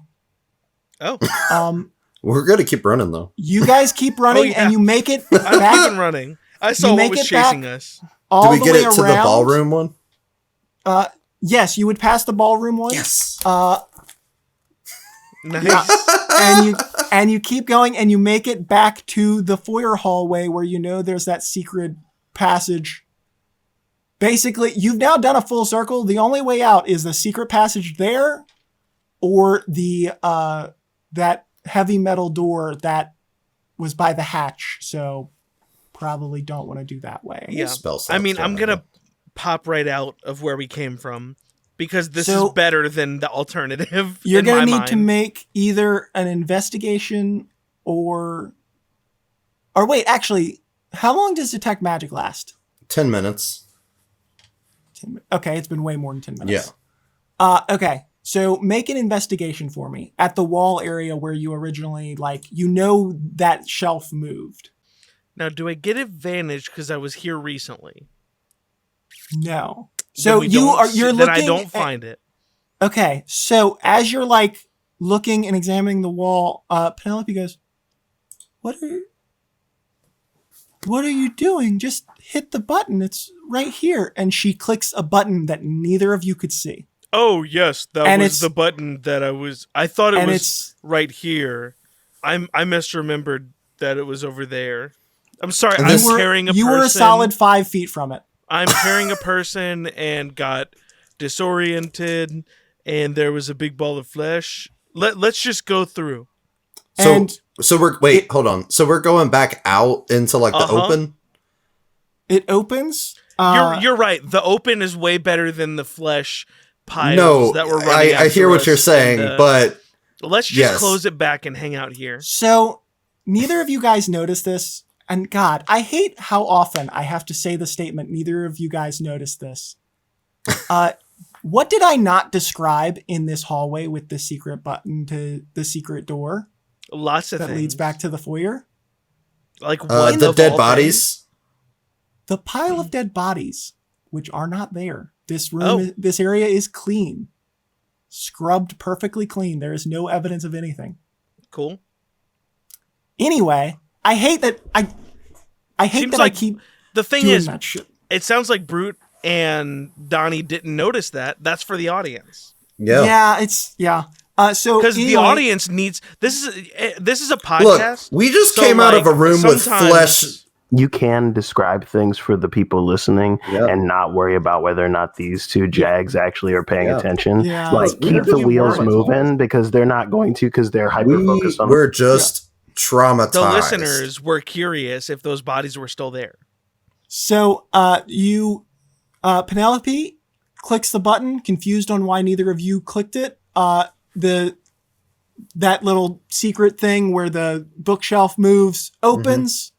Oh. We're going to keep running, though. You guys keep running, and you make it back. I'm keeping running. I saw what was chasing us. Do we get it to the ballroom one? Yes, you would pass the ballroom one. Yes. Nice. And you keep going, and you make it back to the foyer hallway where there's that secret passage. Basically, you've now done a full circle. The only way out is the secret passage there, or the that heavy metal door that was by the hatch. So probably don't want to do that way. Yeah. I mean, I'm gonna pop right out of where we came from, because this is better than the alternative. You're going to need to make either an investigation or wait, actually, how long does detect magic last? 10 minutes. Okay, it's been way more than 10 minutes. Yeah. Okay, so make an investigation for me at the wall area where you originally, that shelf moved. Now, do I get advantage because I was here recently? No. So you're looking. Then I don't find it. Okay. So as you're looking and examining the wall, Penelope goes, "What are you doing? Just hit the button. It's right here." And she clicks a button that neither of you could see. Oh yes, that was the button that I thought it was right here. I misremembered that it was over there. I'm sorry. I'm carrying a person. You were a solid 5 feet from it. I'm carrying a person and got disoriented, and there was a big ball of flesh. Let's just go through. So hold on. So we're going back out into the open? It opens. You're right. The open is way better than the flesh piles that were running. I hear what you're saying, but let's just close it back and hang out here. So neither of you guys noticed this. And God, I hate how often I have to say the statement, neither of you guys noticed this. What did I not describe in this hallway with the secret button to the secret door? Lots of things. That leads back to the foyer? Like what? The dead bodies? The pile of dead bodies, which are not there. This room, this area is clean. Scrubbed perfectly clean. There is no evidence of anything. Cool. Anyway, I hate that I keep the thing doing is that shit. It sounds like Brute and Donny didn't notice that. That's for the audience. Yeah. So because the audience needs this is a podcast. Look, we just came out of a room with flesh. You can describe things for the people listening and not worry about whether or not these two jags actually are paying attention. Yeah. Keep the wheels moving, because they're not going to, because they're hyper-focused on We're just traumatized. The listeners were curious if those bodies were still there. So Penelope clicks the button, confused on why neither of you clicked it. That little secret thing where the bookshelf moves opens. Mm-hmm.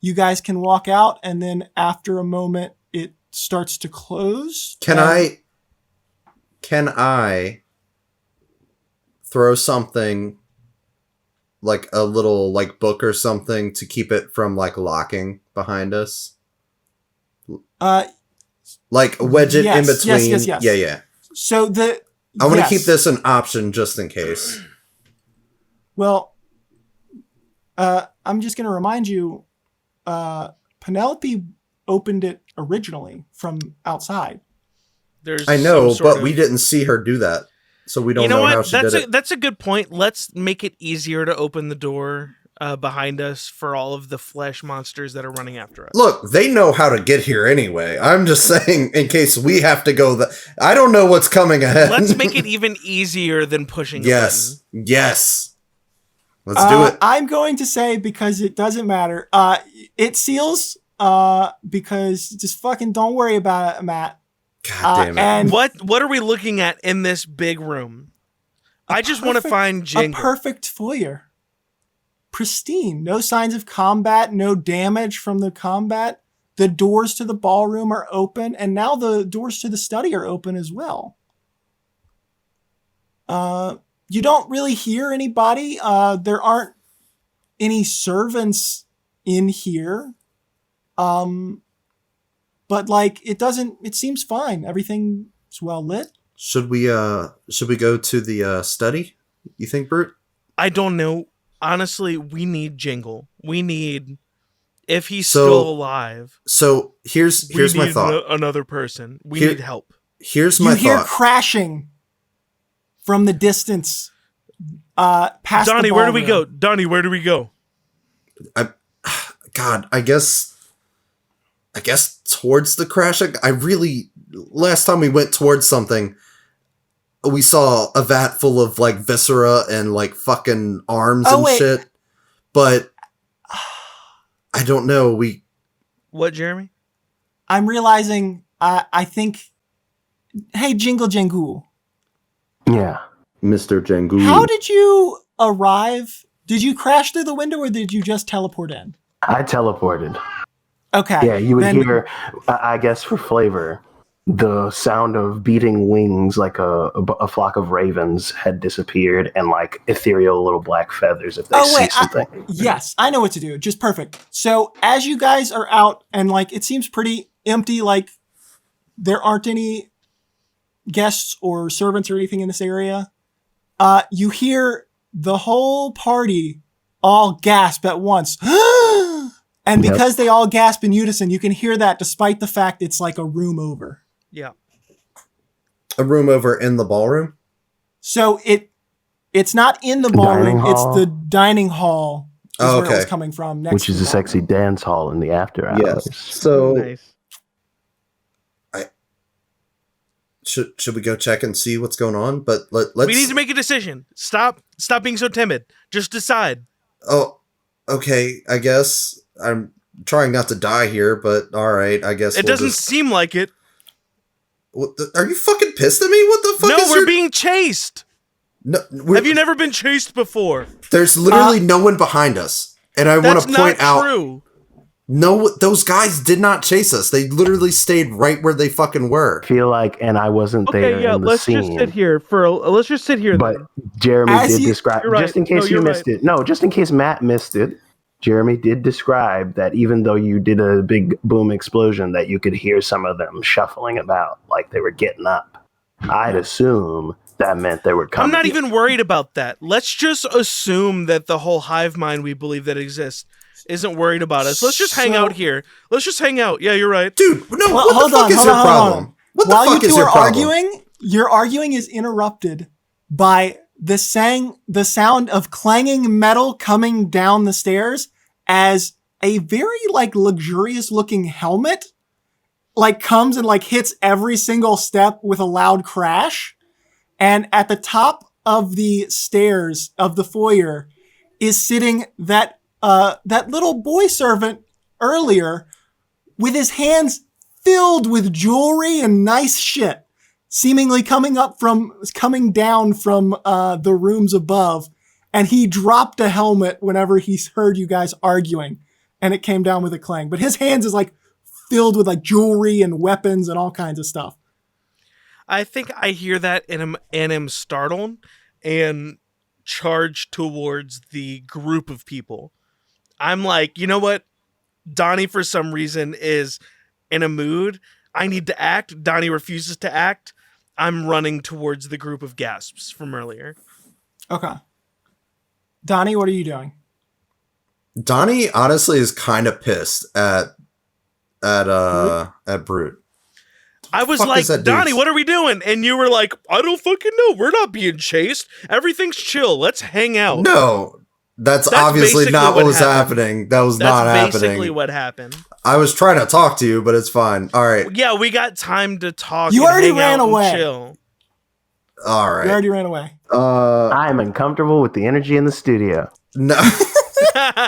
You guys can walk out, and then after a moment, it starts to close. Can I throw something, like a little book or something, to keep it from locking behind us? Wedge it in between. Yes. Yeah. So I want to keep this an option just in case. Well, I'm just going to remind you, Penelope opened it originally from outside. I know, but we didn't see her do that. So we don't You know know how what? she did it. That's a good point. Let's make it easier to open the door behind us for all of the flesh monsters that are running after us. Look, they know how to get here anyway. I'm just saying, in case we have to go. I don't know what's coming ahead. Let's make it even easier than pushing. Yes. Let's do it. I'm going to say, because it doesn't matter. It seals. Because just fucking don't worry about it, Matt. God damn it! And what are we looking at in this big room? I just want to find Jingle. A perfect foyer. Pristine. No signs of combat, no damage from the combat. The doors to the ballroom are open, and now the doors to the study are open as well. You don't really hear anybody. There aren't any servants in here. But like it seems fine. Everything's well lit. Should we go to the study? You think, Brute? I don't know. Honestly, we need Jingle. We need, if he's still alive. So here's my thought. Another person. We need help. Here's my thought. You hear crashing from the distance. Past Donny, the where do we ballroom. go? Donny, where do we go? I guess towards the crashing. Last time we went towards something, we saw a vat full of like viscera and like fucking arms shit. But I don't know. What, Jeremy? I'm realizing. I think. Hey, Jingle. Yeah, Mr. Jangu. How did you arrive? Did you crash through the window, or did you just teleport in? I teleported. Okay. Yeah, you would hear, I guess for flavor, the sound of beating wings like a flock of ravens had disappeared, and like ethereal little black feathers if they see something. Yes, I know what to do. Just perfect. So as you guys are out, and like it seems pretty empty, like there aren't any guests or servants or anything in this area, you hear the whole party all gasp at once. And because they all gasp in unison, you can hear that despite the fact it's like a room over. Yeah. A room over in the ballroom? So it's not in the ballroom, it's the dining hall where it was coming from. Which is a sexy dance hall in the after hours. Yes. So nice. Should we go check and see what's going on? But let's. We need to make a decision. Stop being so timid. Just decide. Oh, okay. I guess I'm trying not to die here, but all right. I guess it doesn't seem like it. Are you fucking pissed at me? What the fuck? No, we're being chased. No, have you never been chased before? There's literally no one behind us, and I want to point out. True. No, those guys did not chase us. They literally stayed right where they fucking were. I feel like, and I wasn't there in the scene. Let's just sit here. But then. Jeremy did describe, right. just in case you missed it. No, just in case Matt missed it. Jeremy did describe that even though you did a big boom explosion, that you could hear some of them shuffling about like they were getting up. I'd assume that meant they were coming. I'm not even worried about that. Let's just assume that the whole hive mind we believe that exists isn't worried about us. Let's just hang out here. Let's just hang out. Yeah, you're right. Dude, no, what the fuck is your problem? What the fuck is your problem? Your arguing is interrupted by the sound of clanging metal coming down the stairs as a very like luxurious looking helmet like comes and like hits every single step with a loud crash. And at the top of the stairs of the foyer is sitting that little boy servant earlier with his hands filled with jewelry and nice shit, seemingly coming down from the rooms above. And he dropped a helmet whenever he heard you guys arguing, and it came down with a clang. But his hands is like filled with like jewelry and weapons and all kinds of stuff. I think I hear that and am startled and charge towards the group of people. I'm like, you know what? Donny, for some reason, is in a mood. I need to act. Donny refuses to act. I'm running towards the group of gasps from earlier. Okay. Donny, what are you doing? Donny honestly is kind of pissed at Brute. I was Fuck like, is that Donny, dude? what are we doing? And you were like, I don't fucking know. We're not being chased. Everything's chill. Let's hang out. No, that's obviously basically not what was happened. happening. That was That's not basically happening. what happened. I was trying to talk to you, but it's fine. All right. Yeah, we got time to talk. You and already hang ran out and away. chill. All You right. already ran away. I'm uncomfortable with the energy in the studio. No,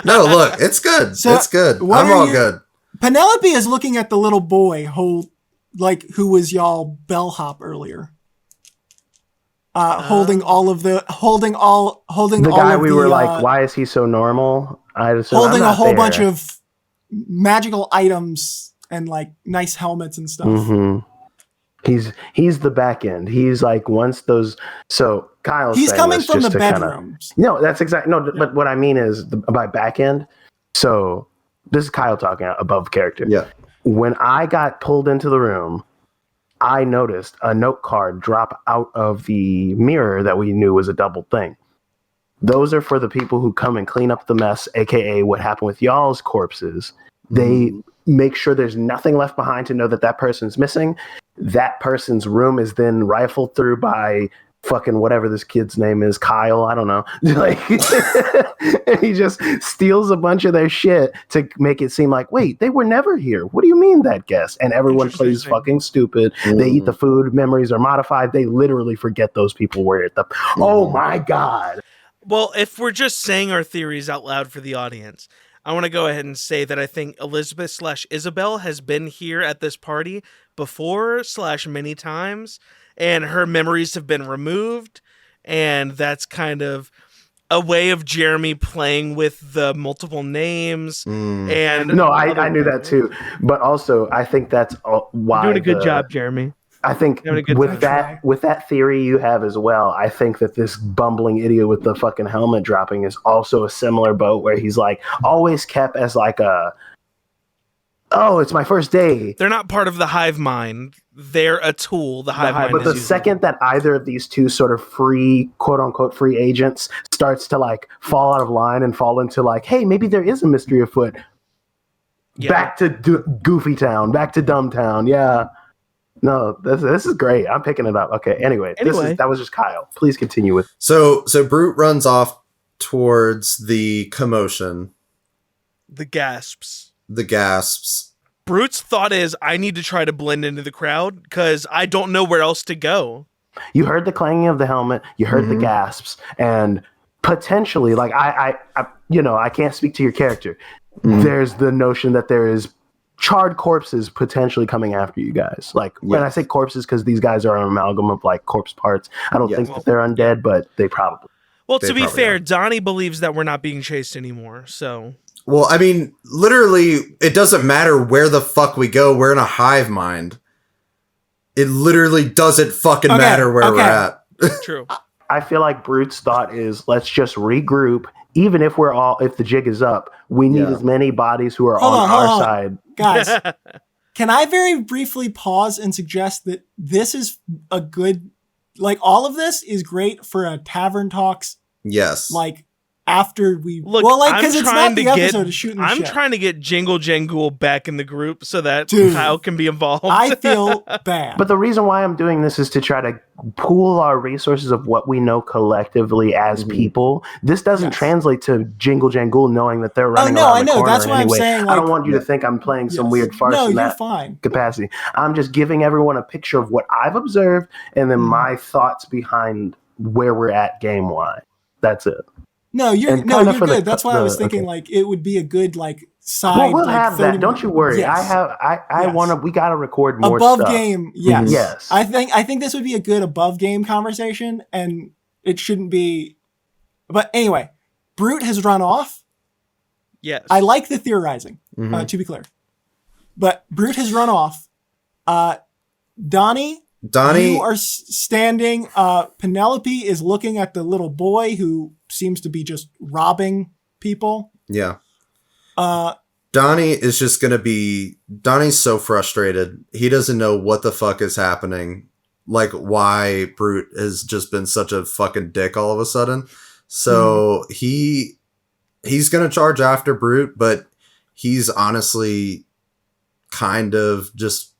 no, look, it's good. So, it's good. what I'm are all you- good. Penelope is looking at the little boy who was y'all bellhop earlier. Holding all of the The guy we were like, why is he so normal? I just holding a whole bunch of magical items and like nice helmets and stuff. Mm-hmm. He's the back end. He's like once those. So Kyle's He's thing coming was from just the to kinda- bedrooms. no, that's exactly no. But what I mean is by back end. So this is Kyle talking above character. Yeah. When I got pulled into the room, I noticed a note card drop out of the mirror that we knew was a double thing. Those are for the people who come and clean up the mess, aka what happened with y'all's corpses. They make sure there's nothing left behind to know that that person's missing. That person's room is then rifled through by fucking whatever this kid's name is, Kyle, I don't know. Like, and he just steals a bunch of their shit to make it seem like, wait, they were never here. What do you mean that guess? And everyone plays fucking stupid. They eat the food, memories are modified. They literally forget those people were at the. Oh my God. Well, if we're just saying our theories out loud for the audience, I want to go ahead and say that I think Elizabeth/Isabel has been here at this party before / many times, and her memories have been removed, and that's kind of a way of Jeremy playing with the multiple names. And No, I knew that too. But also, I think that's why you're doing a good job, Jeremy. I think Doing a good with job. that theory you have as well, I think that this bumbling idiot with the fucking helmet dropping is also a similar boat where he's like always kept as like it's my first day. They're not part of the hive mind. They're a tool. The hive mind But is the using. second that either of these two sort of free, quote unquote, free agents starts to like fall out of line and fall into like, hey, maybe there is a mystery afoot. Yeah. Back to Goofy Town, back to Dumb Town. Yeah. No, this is great. I'm picking it up. Okay. Anyway. That was just Kyle. Please continue with. So Brute runs off towards the commotion, the gasps. the gasps. Brute's thought is, I need to try to blend into the crowd because I don't know where else to go. You heard the clanging of the helmet. You heard the gasps, and potentially, like I can't speak to your character. There's the notion that there is charred corpses potentially coming after you guys. Like when I say corpses, because these guys are an amalgam of like corpse parts. I don't think that they're undead, but they probably. Well, to be fair, Donny believes that we're not being chased anymore, so. Well, I mean, literally, it doesn't matter where the fuck we go. We're in a hive mind. It literally doesn't fucking matter where we're at. True. I feel like Brute's thought is let's just regroup. Even if if the jig is up, we need as many bodies who are on our side. Guys, can I very briefly pause and suggest that this is a good, like all of this is great for a tavern talks. Yes. Like after we Look, because it's not the episode of shooting the I'm shit. trying to get Jingle back in the group so that Dude, Kyle can be involved. I feel bad. But the reason why I'm doing this is to try to pool our resources of what we know collectively as people. This doesn't translate to Jingle knowing that they're running around the corner. That's why anyway. I'm saying. I don't want you to think I'm playing some weird farce in that fine. capacity. I'm just giving everyone a picture of what I've observed and then my thoughts behind where we're at game-wise. That's it. No, you're good. That's why I was thinking like it would be a good like side. Well, we'll like, have that. Don't you worry. Yes. We gotta record more above stuff. game. Yes. Yes. I think this would be a good above game conversation, and it shouldn't be. But anyway, Brute has run off. Yes. I like the theorizing. To be clear, but Brute has run off. Donny, you are standing. Penelope is looking at the little boy who seems to be just robbing people. Yeah. Donny is just going to be... Donny's so frustrated. He doesn't know what the fuck is happening. Like, why Brute has just been such a fucking dick all of a sudden. So he's going to charge after Brute, but he's honestly kind of just...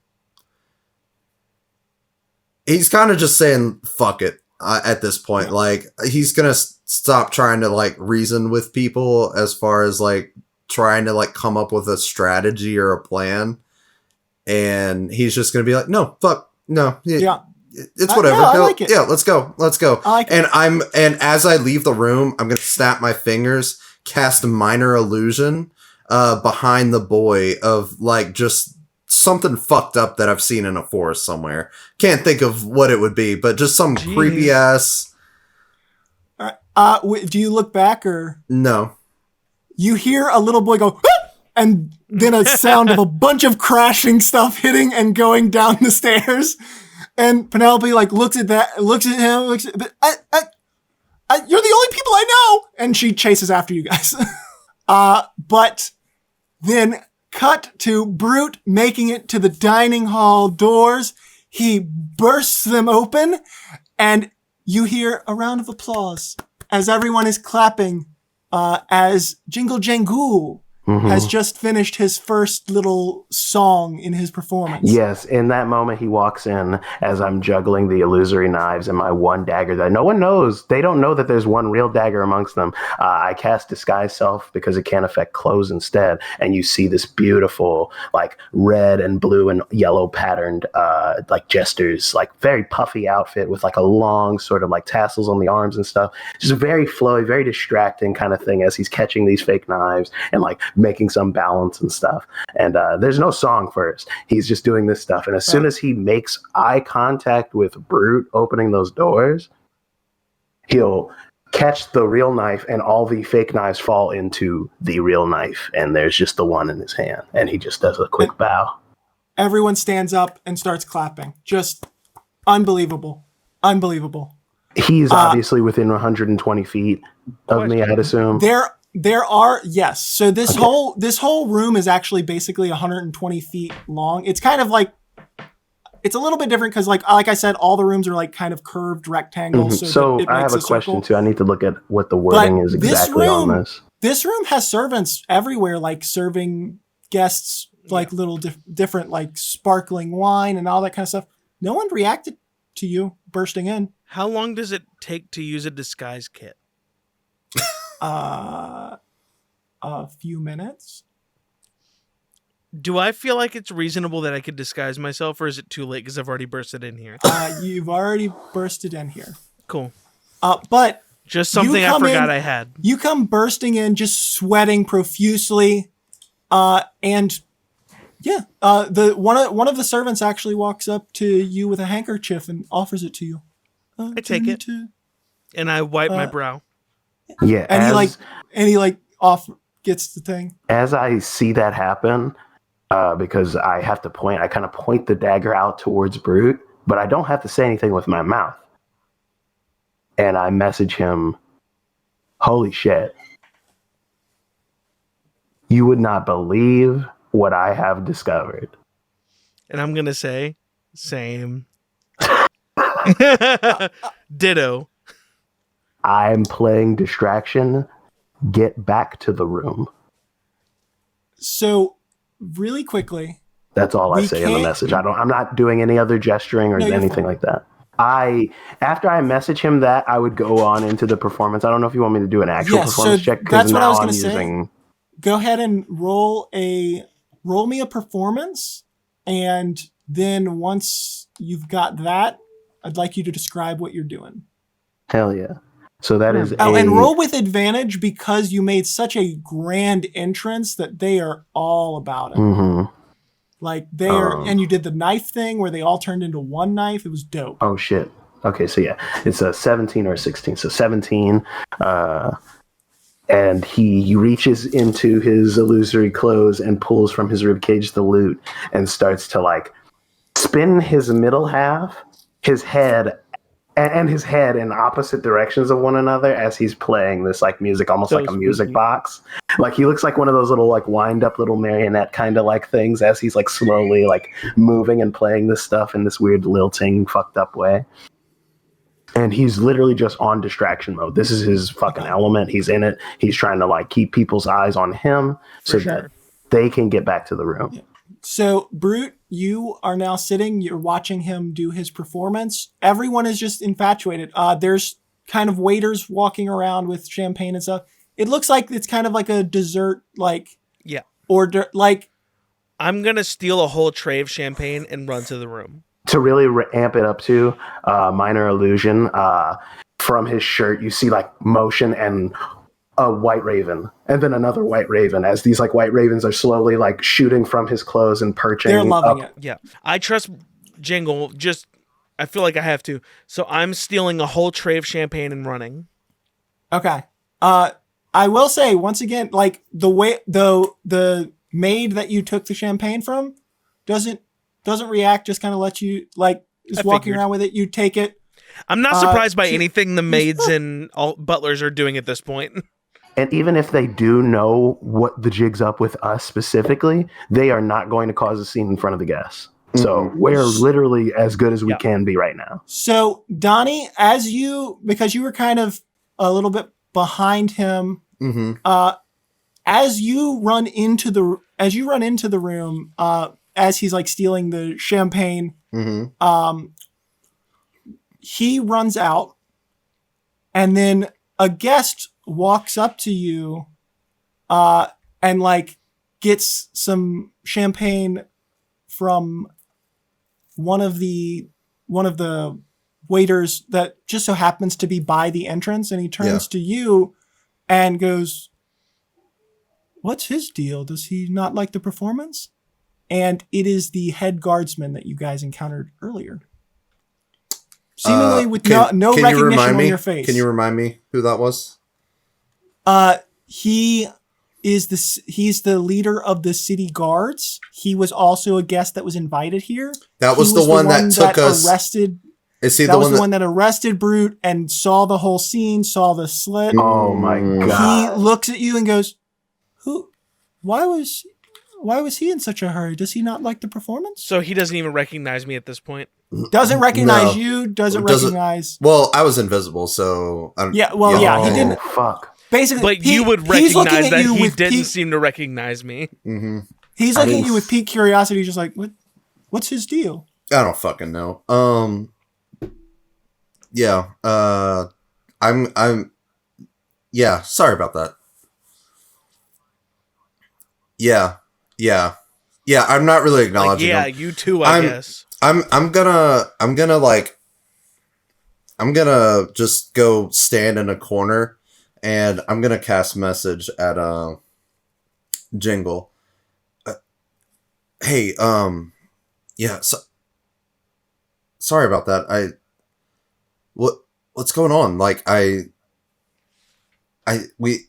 he's kind of just saying fuck it at this point. Like he's gonna stop trying to like reason with people as far as like trying to like come up with a strategy or a plan, and he's just gonna be like, no, fuck, no, Yeah. it's whatever. I like it. Yeah, let's go. I like and it. and as I leave the room, I'm gonna snap my fingers, cast a minor illusion behind the boy of like just something fucked up that I've seen in a forest somewhere. Can't think of what it would be, but just some creepy ass. All right. Do you look back or No. you hear a little boy go, "Ah!" and then a sound of a bunch of crashing stuff hitting and going down the stairs. And Penelope like looks at him, you're the only people I know. And she chases after you guys. But then cut to Brute making it to the dining hall doors. He bursts them open and you hear a round of applause as everyone is clapping, as Jingle Jangle has just finished his first little song in his performance. Yes, in that moment, he walks in as I'm juggling the illusory knives and my one dagger that no one knows. They don't know that there's one real dagger amongst them. I cast Disguise Self because it can't affect clothes instead. And you see this beautiful, like, red and blue and yellow patterned, like, jesters, like, very puffy outfit with, like, a long sort of, like, tassels on the arms and stuff. Just very flowy, very distracting kind of thing as he's catching these fake knives and, like, making some balance and stuff. And there's no song first. He's just doing this stuff. And as soon as he makes eye contact with Brute opening those doors, he'll catch the real knife and all the fake knives fall into the real knife. And there's just the one in his hand. And he just does a quick bow. Everyone stands up and starts clapping. Just unbelievable. Unbelievable. He's obviously within 120 feet of me, I'd assume. There are, yes. So this whole room is actually basically 120 feet long. It's kind of like, it's a little bit different because like I said, all the rooms are like kind of curved rectangles. So I have a question too. I need to look at what the wording is exactly on this. This room has servants everywhere, like serving guests like little different like sparkling wine and all that kind of stuff. No one reacted to you bursting in. How long does it take to use a disguise kit? A few minutes. Do I feel like it's reasonable that I could disguise myself, or is it too late because I've already bursted in here? You've already bursted in here. Cool. But just something I forgot I had. You come bursting in, just sweating profusely, and yeah, one of the servants actually walks up to you with a handkerchief and offers it to you. I take it, and I wipe my brow. Yeah, and he off gets the thing. As I see that happen, because I have to point, I kind of point the dagger out towards Brute, but I don't have to say anything with my mouth. And I message him, "Holy shit. You would not believe what I have discovered." And I'm going to say, same. Ditto. I'm playing distraction. Get back to the room. So, really quickly. That's all I say in the message. I'm not doing any other gesturing or anything like that. After I message him that, I would go on into the performance. I don't know if you want me to do an actual performance check. That's what I was going to say. Go ahead and roll me a performance, and then once you've got that, I'd like you to describe what you're doing. Hell yeah. So that is and roll with advantage because you made such a grand entrance that they are all about it. Mm-hmm. Like they are, and you did the knife thing where they all turned into one knife. It was dope. Oh shit. Okay, so yeah, it's a 17 or 16. So 17, and he reaches into his illusory clothes and pulls from his ribcage the lute and starts to like spin his middle half, his head, and his head in opposite directions of one another as he's playing this like music, almost like a music box. Like he looks like one of those little like wind up little marionette kind of like things as he's like slowly like moving and playing this stuff in this weird lilting fucked up way. And he's literally just on distraction mode. This is his fucking element. He's in it. He's trying to like keep people's eyes on him so that they can get back to the room. Yeah. So Brute, you are now sitting, you're watching him do his performance. Everyone is just infatuated. There's kind of waiters walking around with champagne and stuff. It looks like it's kind of like a dessert, like, Yeah. order, like, I'm going to steal a whole tray of champagne and run to the room. To really amp it up to minor illusion, from his shirt, you see like motion and a white raven, and then another white raven, as these like white ravens are slowly like shooting from his clothes and perching. They're loving up. it. Yeah. I trust Jingle. I feel like I have to. So I'm stealing a whole tray of champagne and running. Okay. I will say once again, like the way the maid that you took the champagne from doesn't react, just kind of lets you, like, is walking around with it. You take it. I'm not surprised by anything the maids and all butlers are doing at this point. And even if they do know what the jig's up with us specifically, they are not going to cause a scene in front of the guests. So we're literally as good as we can be right now. So Donny, because you were kind of a little bit behind him, as you run into the room, as he's like stealing the champagne, he runs out, and then a guest walks up to you, and like gets some champagne from one of the waiters that just so happens to be by the entrance, and he turns to you and goes, "What's his deal? Does he not like the performance?" And it is the head guardsman that you guys encountered earlier. Seemingly with no recognition on your face. Can you remind me who that was? He's the leader of the city guards. He was also a guest that was invited here. That was the one that took us. Arrested. Is he that the was one the one that arrested Brute and saw the whole scene, saw the slit. Oh my god! He looks at you and goes, "Who? Why was he in such a hurry? Does he not like the performance?" So he doesn't even recognize me at this point. Doesn't recognize you. Doesn't recognize. Well, I was invisible, so he didn't. Fuck. Basically, but you would recognize that he didn't seem to recognize me. Mm-hmm. He's looking at you with peak curiosity, just like, what's his deal? I don't fucking know. Yeah. Yeah. Sorry about that. Yeah. I'm not really acknowledging him. You too, I guess. I'm gonna just go stand in a corner, and I'm gonna cast message at Jingle. Hey, yeah. Sorry about that. What's going on? Like we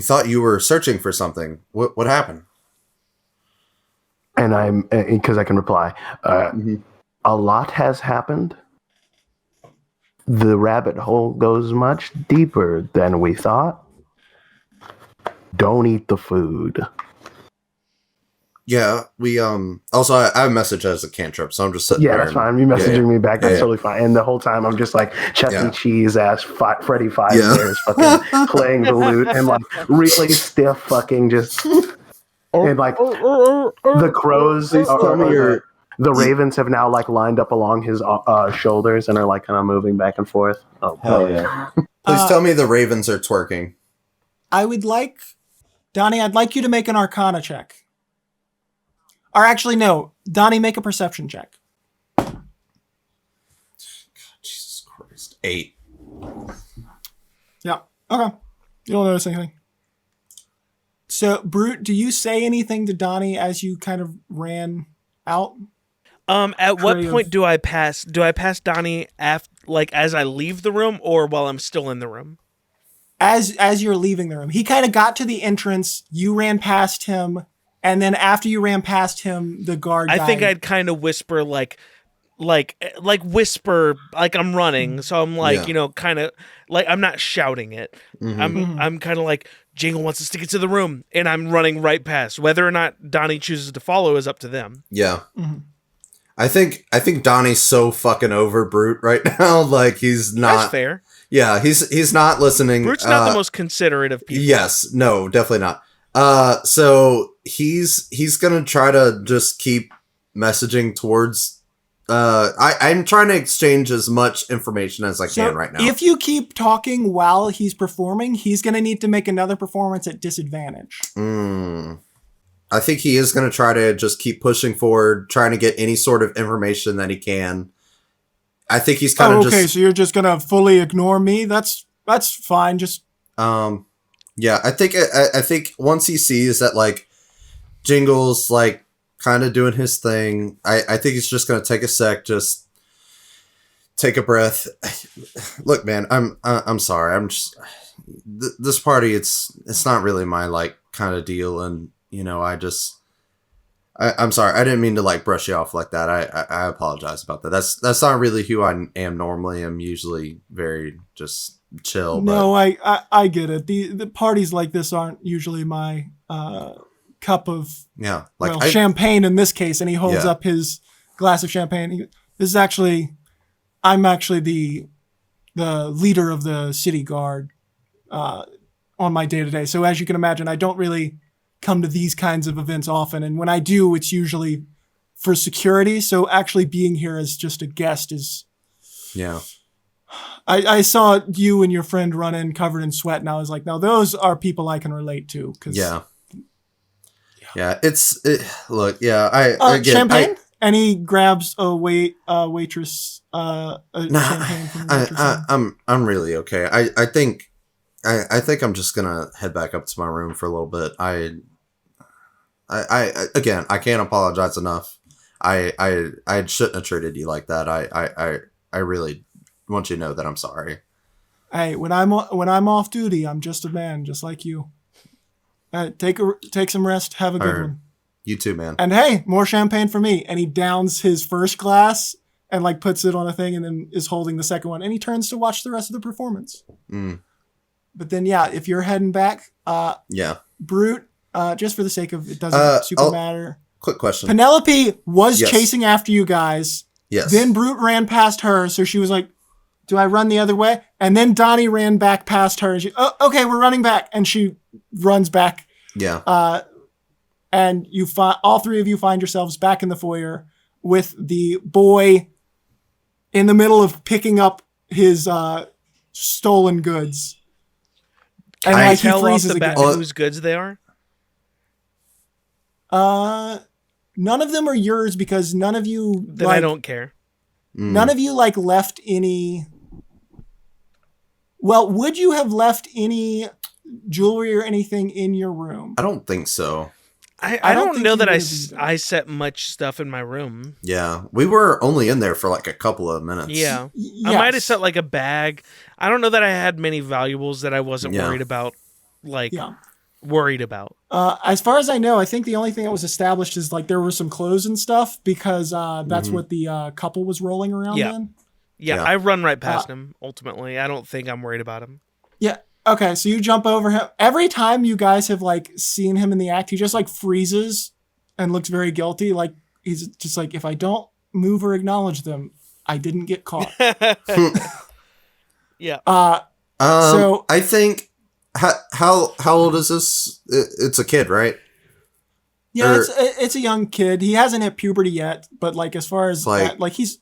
thought you were searching for something. What happened? And because I can reply, a lot has happened. The rabbit hole goes much deeper than we thought. Don't eat the food. Yeah, we also I have a message as a cantrip, so I'm just sitting there. That's fine. You messaging me back, that's totally fine. And the whole time I'm just like Chuck E. Cheese ass Freddy Fazbear's fucking playing the lute and like really stiff fucking just and like the crows the ravens have now like lined up along his shoulders and are like kind of moving back and forth. Oh hell yeah! Please tell me the ravens are twerking. Donny, I'd like you to make an Arcana check. Or actually, no. Donny, make a perception check. God, Jesus Christ. 8. Yeah. Okay. You don't notice anything. So, Brute, do you say anything to Donny as you kind of ran out? At what point do I pass? Do I pass Donny as I leave the room or while I'm still in the room? As you're leaving the room. He kind of got to the entrance. You ran past him. And then after you ran past him, the guard I think I'd kind of whisper like whisper like I'm running. So I'm like, kind of like I'm not shouting it. I'm kind of like Jingle wants us to get to the room and I'm running right past. Whether or not Donny chooses to follow is up to them. Yeah. Mm-hmm. I think Donnie's so fucking over Brute right now. Like he's not. That's fair. Yeah, he's not listening. Brute's not the most considerate of people. Yes, no, definitely not. So he's gonna try to just keep messaging towards. I'm trying to exchange as much information as I can right now. If you keep talking while he's performing, he's going to need to make another performance at disadvantage. I think he is going to try to just keep pushing forward, trying to get any sort of information that he can. I think he's kind of just... Okay, so you're just going to fully ignore me? That's fine, just... Yeah, I think once he sees that, like, Jingle's, like, kind of doing his thing, I think he's just going to take a sec, just take a breath. Look, man, I'm sorry. I'm just... This party, it's not really my, like, kind of deal, and, you know, I'm sorry. I didn't mean to, like, brush you off like that. I apologize about that. That's not really who I am normally. I'm usually very just chill. No, I get it. The parties like this aren't usually my cup of champagne in this case. And he holds up his glass of champagne. I'm actually the leader of the city guard on my day-to-day. So as you can imagine, I don't really come to these kinds of events often. And when I do, it's usually for security. So actually being here as just a guest is... Yeah. I saw you and your friend run in covered in sweat, and I was like, no, those are people I can relate to. Yeah. Look, yeah. Champagne? And he grabs a waitress champagne from the waitress. I'm really okay. I think I'm just gonna head back up to my room for a little bit. I again, I can't apologize enough. I shouldn't have treated you like that. I really want you to know that I'm sorry. Hey, when I'm off duty, I'm just a man, just like you. Take some rest. Have a good one. You too, man. And hey, more champagne for me. And he downs his first glass and like puts it on a thing, and then is holding the second one. And he turns to watch the rest of the performance. But then, if you're heading back, Brute, just for the sake of it doesn't super matter. Quick question. Penelope was chasing after you guys. Yes. Then Brute ran past her, so she was like, do I run the other way? And then Donny ran back past her, and she, okay, we're running back. And she runs back. Yeah. And all three of you find yourselves back in the foyer with the boy in the middle of picking up his stolen goods. And I tell off the bat whose goods they are? None of them are yours because none of you... Then I don't care. None of you left any... Well, would you have left any jewelry or anything in your room? I don't think so. I don't know that I set much stuff in my room. Yeah. We were only in there for like a couple of minutes. Yeah. Yes. I might have set like a bag. I don't know that I had many valuables that I wasn't worried about. Worried about. As far as I know, I think the only thing that was established is like there were some clothes and stuff because that's what the couple was rolling around in. Yeah, I run right past him, ultimately. I don't think I'm worried about him. Yeah. Okay, so you jump over him. Every time you guys have seen him in the act, he just freezes and looks very guilty. Like he's just like, if I don't move or acknowledge them, I didn't get caught. Yeah. So I think how old is this? It's a kid, right? Yeah, it's a young kid. He hasn't hit puberty yet, but as far as he's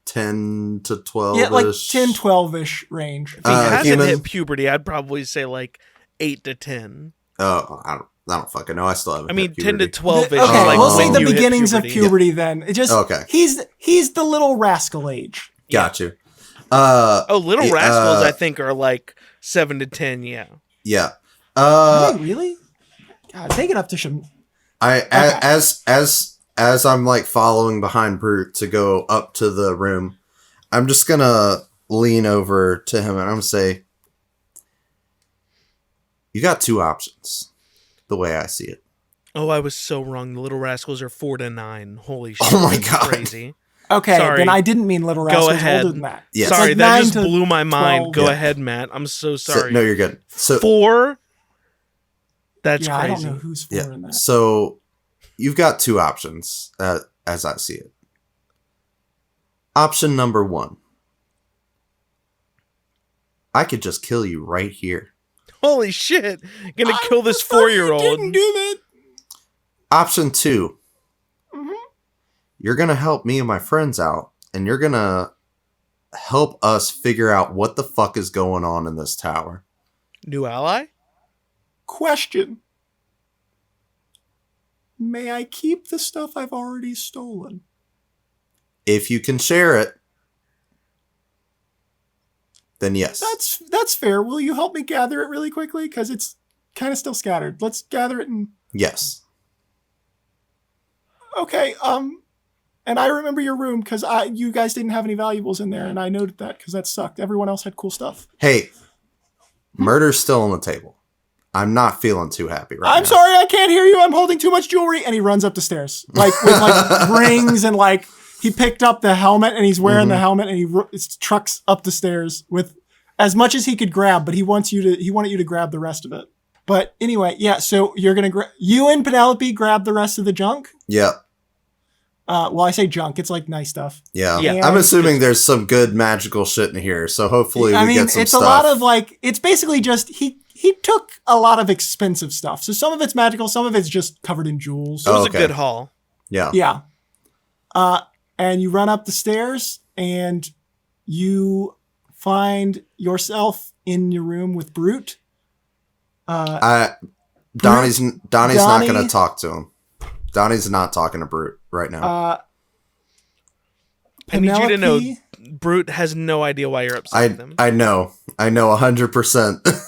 10 to 12. Yeah, 10, 12-ish range. If he hasn't hit puberty, I'd probably say 8 to 10. Oh, I don't fucking know. I still haven't. I mean, 10 to 12-ish. Okay, we'll say the beginnings of puberty then. It just okay. He's the little rascal age. Got you. Little rascals, I think are 7 to 10. Yeah. Yeah. Really? God, take it up to some. As I'm following behind Brute to go up to the room, I'm just gonna lean over to him and I'm gonna say, you got two options, the way I see it. Oh, I was so wrong. The Little Rascals are 4 to 9. Holy shit. Oh my God. Crazy. Okay, sorry. Then I didn't mean Little Rascals. Go ahead. Older than that. Yes. Sorry, that just blew my mind. 12. Go ahead, Matt. I'm so sorry. No, you're good. So 4? That's crazy. I don't know who's 4 in that. So you've got two options, as I see it. Option number 1. I could just kill you right here. Holy shit. Gonna kill this 4-year-old. Didn't do that. Option 2. you're going to help me and my friends out, and you're going to help us figure out what the fuck is going on in this tower. New ally? Question. May I keep the stuff I've already stolen? If you can share it, then yes. That's fair. Will you help me gather it really quickly? Because it's kind of still scattered. Let's gather it and... Yes. Okay, and I remember your room because you guys didn't have any valuables in there, and I noted that because that sucked. Everyone else had cool stuff. Hey, murder's still on the table. I'm not feeling too happy right now. I'm sorry, I can't hear you. I'm holding too much jewelry. And he runs up the stairs. Like, with like rings and like, he picked up the helmet and he's wearing the helmet and he trucks up the stairs with as much as he could grab, but he wanted you to grab the rest of it. But anyway, yeah, so you're going to you and Penelope grab the rest of the junk? Yeah. Well, I say junk. It's like nice stuff. Yeah. And I'm assuming there's some good magical shit in here. So hopefully we get some it's stuff. a lot of like, it's basically just, he took a lot of expensive stuff. So some of it's magical. Some of it's just covered in jewels. It was a good haul. Yeah. Yeah. And you run up the stairs and you find yourself in your room with Brute. Donny's not going to talk to him. Donny's not talking to Brute right now. I need you to know, Brute has no idea why you're upset with him. I know 100%.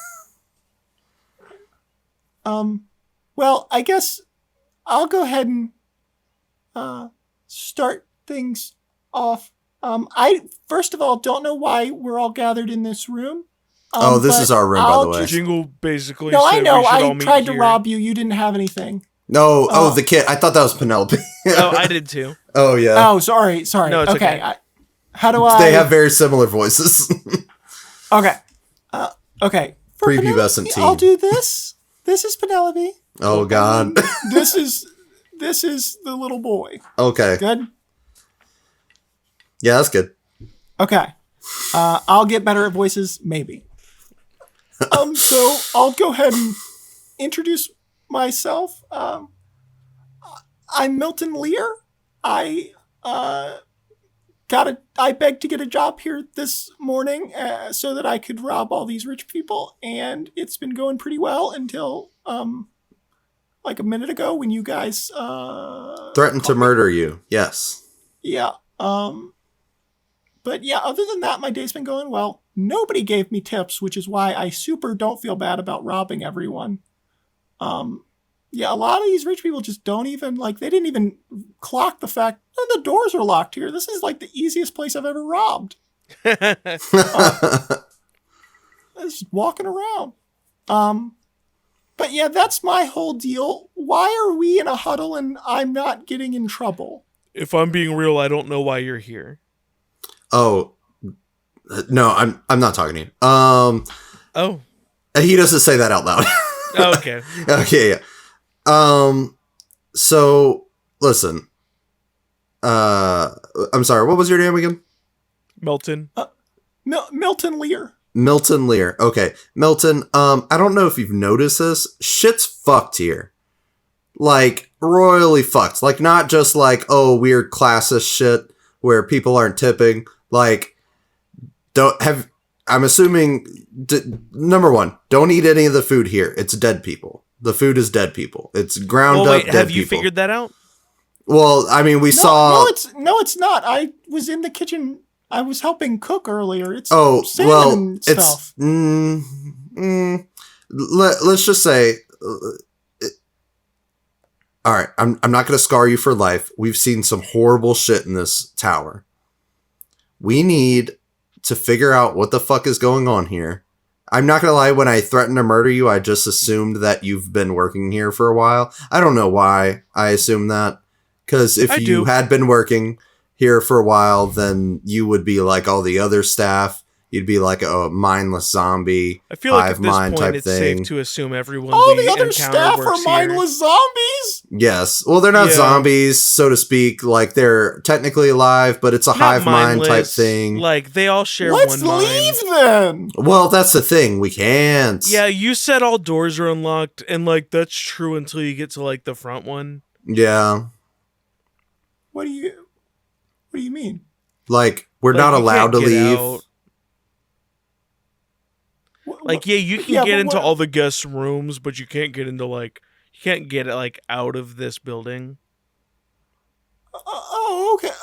Well, I guess I'll go ahead and start things off. I first of all don't know why we're all gathered in this room. This is our room, by the way. Jingle basically. No, I know. I tried to to rob you. You didn't have anything. No, the kid. I thought that was Penelope. Oh, I did too. Oh, yeah. Oh, sorry. No, it's okay. How do I... They have very similar voices. Okay. Okay. For Prepubescent teen. I'll do this. This is Penelope. Oh, God. This is the little boy. Okay. Good? Yeah, that's good. Okay. I'll get better at voices, maybe. So I'll go ahead and introduce myself. I'm Milton Lear. I begged to get a job here this morning so that I could rob all these rich people, and it's been going pretty well until like a minute ago when you guys threatened to murder you. Yes. Yeah. But yeah, other than that, my day's been going well. Nobody gave me tips, which is why I super don't feel bad about robbing everyone. Yeah, a lot of these rich people just don't even, like, they didn't even clock the fact that the doors are locked here. This is, like, the easiest place I've ever robbed. Just walking around. But yeah, that's my whole deal. Why are we in a huddle and I'm not getting in trouble? If I'm being real, I don't know why you're here. Oh, no, I'm not talking to you. Oh. He doesn't say that out loud. Okay. Okay, yeah. So listen, I'm sorry, what was your name again? Milton. Milton Lear. Milton Lear. Okay. Milton, I don't know if you've noticed this. Shit's fucked here. Like, royally fucked. Like, not just like, oh, weird classist shit where people aren't tipping. Like, I'm assuming, number one, don't eat any of the food here. It's dead people. The food is dead people. It's ground up dead people. Have you figured that out? Well, I mean, we saw... No, it's not. I was in the kitchen. I was helping cook earlier. It's salmon stuff. Let's just say... all right, I'm not going to scar you for life. We've seen some horrible shit in this tower. We need to figure out what the fuck is going on here. I'm not going to lie, when I threatened to murder you, I just assumed that you've been working here for a while. I don't know why I assumed that. Because if you had been working here for a while, then you would be like all the other staff. You'd be like a mindless zombie. I feel like at this point point it's thing. safe to assume everyone all we the other encounter staff works are mindless zombies? Yes. Well, they're not zombies, so to speak. Like, they're technically alive, but it's a hive mind type thing. Like, they all share Let's one mind. leave then! Well, that's the thing. We can't. Yeah, you said all doors are unlocked, and, like, that's true until you get to, like, the front one. Yeah. What do you... What do you mean? Like, we're Like, not you allowed to can't get leave. out. Like, yeah, you can get into all the guest rooms, but you can't get into, like, you can't get, like, out of this building.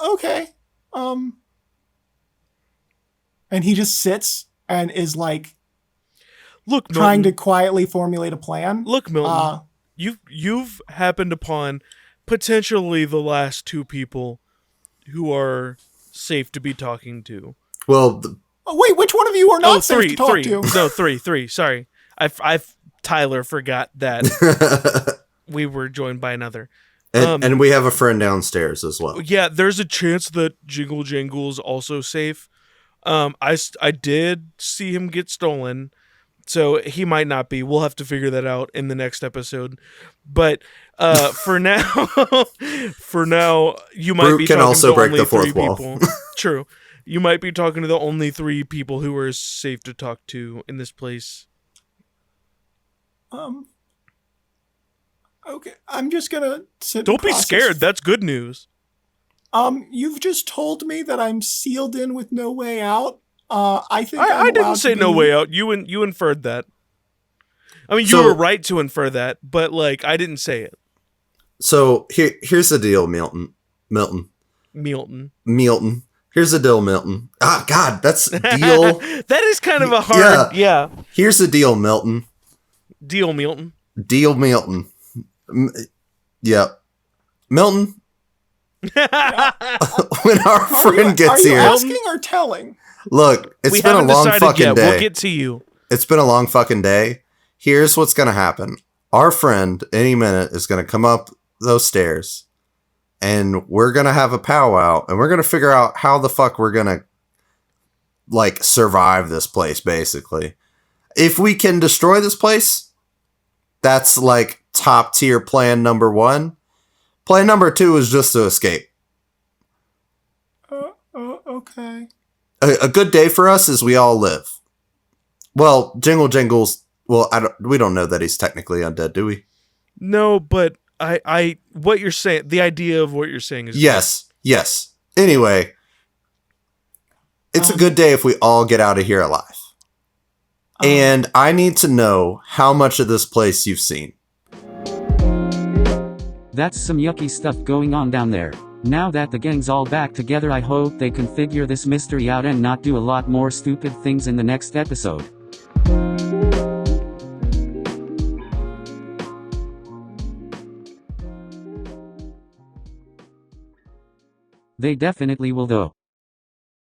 Okay. And he just sits and is like, look, Milton, trying to quietly formulate a plan. Look, Milton, you've happened upon potentially the last two people who are safe to be talking to. Well, wait, which one of you are not safe to talk to? No, three. Sorry, I've Tyler forgot that we were joined by another. And we have a friend downstairs as well. Yeah, there's a chance that Jingle Jangle is also safe. I did see him get stolen, so he might not be. We'll have to figure that out in the next episode. But for now, you might Brute be can talking also to break only the fourth three wall. people. True. You might be talking to the only three people who are safe to talk to in this place. Okay, I'm just gonna sit. Don't be scared. That's good news. You've just told me that I'm sealed in with no way out. I think I didn't say no way out. You inferred that. I mean, you were right to infer that, but like I didn't say it. So here's the deal, Milton. Here's the deal, Milton. Ah, God, that's deal. That is kind of a hard. Yeah. Here's the deal, Milton. Deal, Milton. Yep. Milton. When our friend gets here. Are you asking or telling? Look, it's been a long fucking day. We'll get to you. It's been a long fucking day. Here's what's going to happen. Our friend, any minute, is going to come up those stairs. And we're going to have a powwow. And we're going to figure out how the fuck we're going to, like, survive this place, basically. If we can destroy this place, that's, like, top tier plan number 1. Plan number 2 is just to escape. Okay. A good day for us is we all live. Well, Jingle Jingle's... Well, we don't know that he's technically undead, do we? No, but I what you're saying, the idea of what you're saying is... Yes. Anyway, it's a good day if we all get out of here alive. And I need to know how much of this place you've seen. That's some yucky stuff going on down there. Now that the gang's all back together, I hope they can figure this mystery out and not do a lot more stupid things in the next episode. They definitely will though.